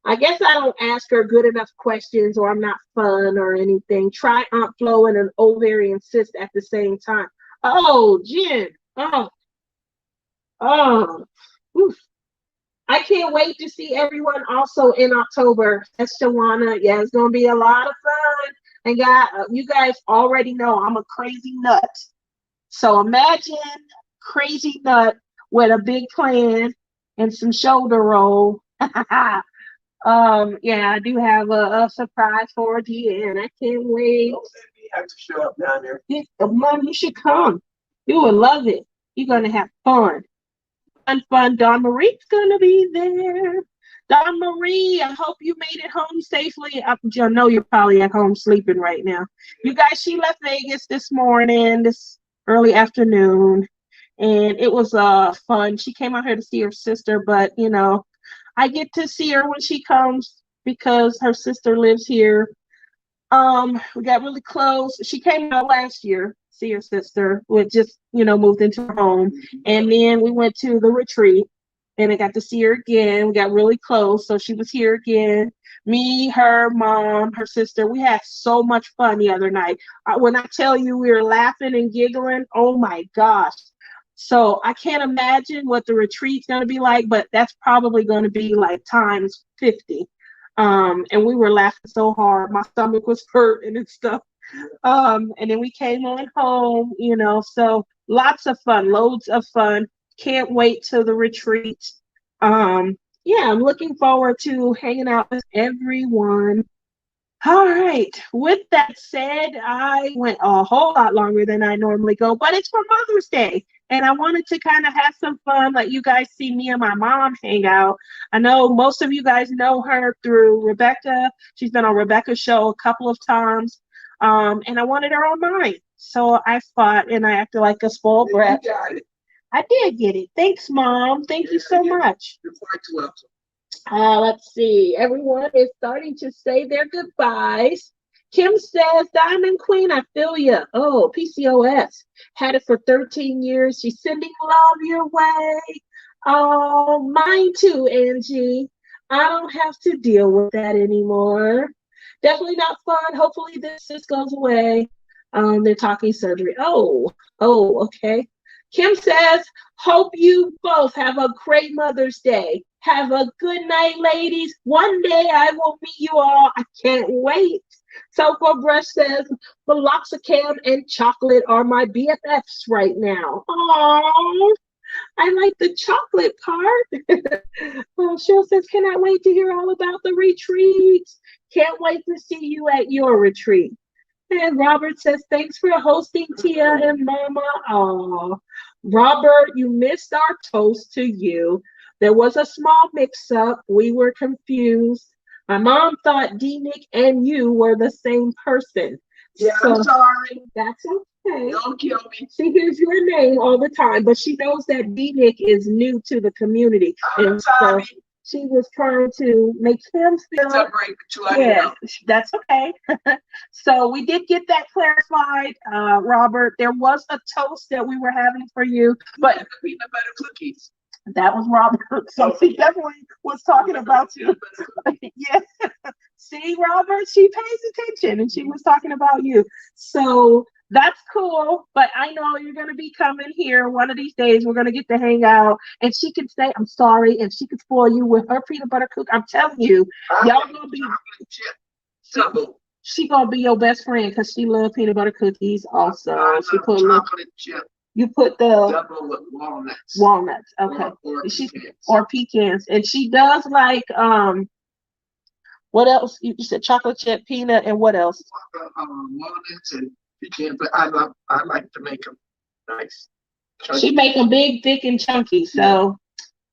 I guess I don't ask her good enough questions, or I'm not fun or anything. Try Aunt Flo and an ovarian cyst at the same time. Oh, Jen. Oh. Oof. I can't wait to see everyone also in October. That's Shawana. Yeah, it's going to be a lot of fun. And you guys already know I'm a crazy nut. So imagine crazy nut with a big plan and some shoulder roll. Yeah, I do have a surprise for you, and I can't wait. Don't say me have to show up down there. Mom, you should come. You would love it. You're going to have fun. Fun. Dawn Marie's gonna be there. Dawn Marie, I hope you made it home safely. I know you're probably at home sleeping right now. You guys, she left Vegas this morning, this early afternoon, and it was fun. She came out here to see her sister, but I get to see her when she comes because her sister lives here. We got really close. She came out last year, see her sister, which just, moved into her home. And then we went to the retreat and I got to see her again. We got really close. So she was here again. Me, her mom, her sister. We had so much fun the other night. When I tell you we were laughing and giggling, oh my gosh. So I can't imagine what the retreat's going to be like, but that's probably going to be like times 50. And we were laughing so hard. My stomach was hurting and stuff. And then we came on home, so lots of fun, loads of fun. Can't wait till the retreat. Yeah, I'm looking forward to hanging out with everyone. All right. With that said, I went a whole lot longer than I normally go, but it's for Mother's Day. And I wanted to kind of have some fun, let you guys see me and my mom hang out. I know most of you guys know her through Rebecca. She's been on Rebecca's show a couple of times. And I wanted her on mine. So I fought and I acted like a spoiled brat. You got it. I did get it. Thanks, Mom. Thank you so much. You're quite welcome. Let's see. Everyone is starting to say their goodbyes. Kim says, Diamond Queen, I feel you. Oh, PCOS. Had it for 13 years. She's sending love your way. Oh, mine too, Angie. I don't have to deal with that anymore. Definitely not fun. Hopefully this just goes away. They're talking surgery. Oh, okay. Kim says, hope you both have a great Mother's Day. Have a good night, ladies. One day I will meet you all. I can't wait. Sulfur Brush says, Meloxicam and chocolate are my BFFs right now. Aww, I like the chocolate part. Cheryl says, cannot wait to hear all about the retreat. Can't wait to see you at your retreat. And Robert says, thanks for hosting, Tia and Mama. Aw, Robert, you missed our toast to you. There was a small mix-up. We were confused. My mom thought D-Nick and you were the same person. Yeah, So, I'm sorry. that's okay. Don't kill me. She hears your name all the time, but she knows that D-Nick is new to the community. I'm And sorry. so she was trying to make him feel Separate the two. I yeah, know. that's okay. So we did get that clarified, Robert. There was a toast that we were having for you, but The peanut butter cookies. that was Robert. So she definitely was talking about you. Yeah. See, Robert, she pays attention and she was talking about you. So That's cool, but I know you're gonna be coming here one of these days. We're gonna get to hang out, and she can say I'm sorry, and she can spoil you with her peanut butter cookie. I'm telling you, y'all gonna be. Double. She gonna be your best friend because she loves peanut butter cookies. Also, she put chocolate chip. You put the double with walnuts. Walnuts, okay. Or pecans, and she does like What else? You said chocolate chip, peanut, and what else? Walnuts and pecan, but I like to make them nice. She make them big, thick, and chunky. So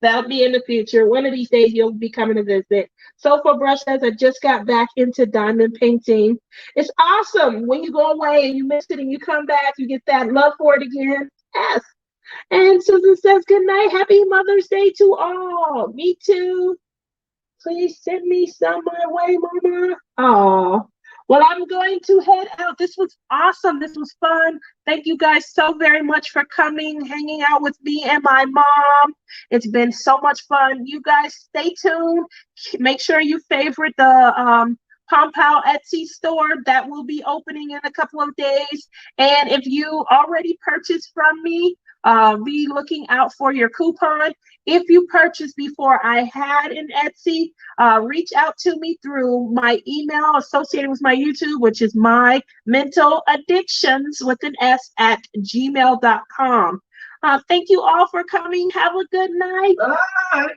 that'll be in the future. One of these days you'll be coming to visit. Sofa Brush says I just got back into diamond painting. It's awesome when you go away and you miss it and you come back, you get that love for it again. Yes. And Susan says, good night. Happy Mother's Day to all. Me too. Please send me some my way, Mama. Oh, well, I'm going to head out. This was awesome. This was fun. Thank you guys so very much for coming, hanging out with me and my mom. It's been so much fun. You guys stay tuned. Make sure you favorite the Pom Pow Etsy store that will be opening in a couple of days. And if you already purchased from me, be looking out for your coupon. If you purchased before I had an Etsy, reach out to me through my email associated with my YouTube, which is my mental addictions with an S at gmail.com. Thank you all for coming. Have a good night. Bye.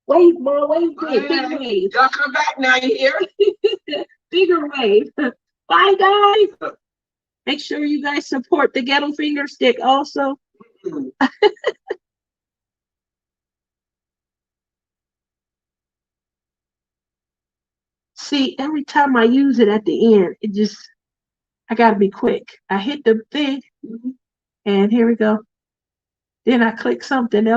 Wave, Mom, wave, big wave. Y'all come back now, you hear? Bigger wave. Bye, guys. Make sure you guys support the Ghetto Finger Stick also. See, every time I use it at the end, I gotta be quick. I hit the thing, and here we go. Then I click something else.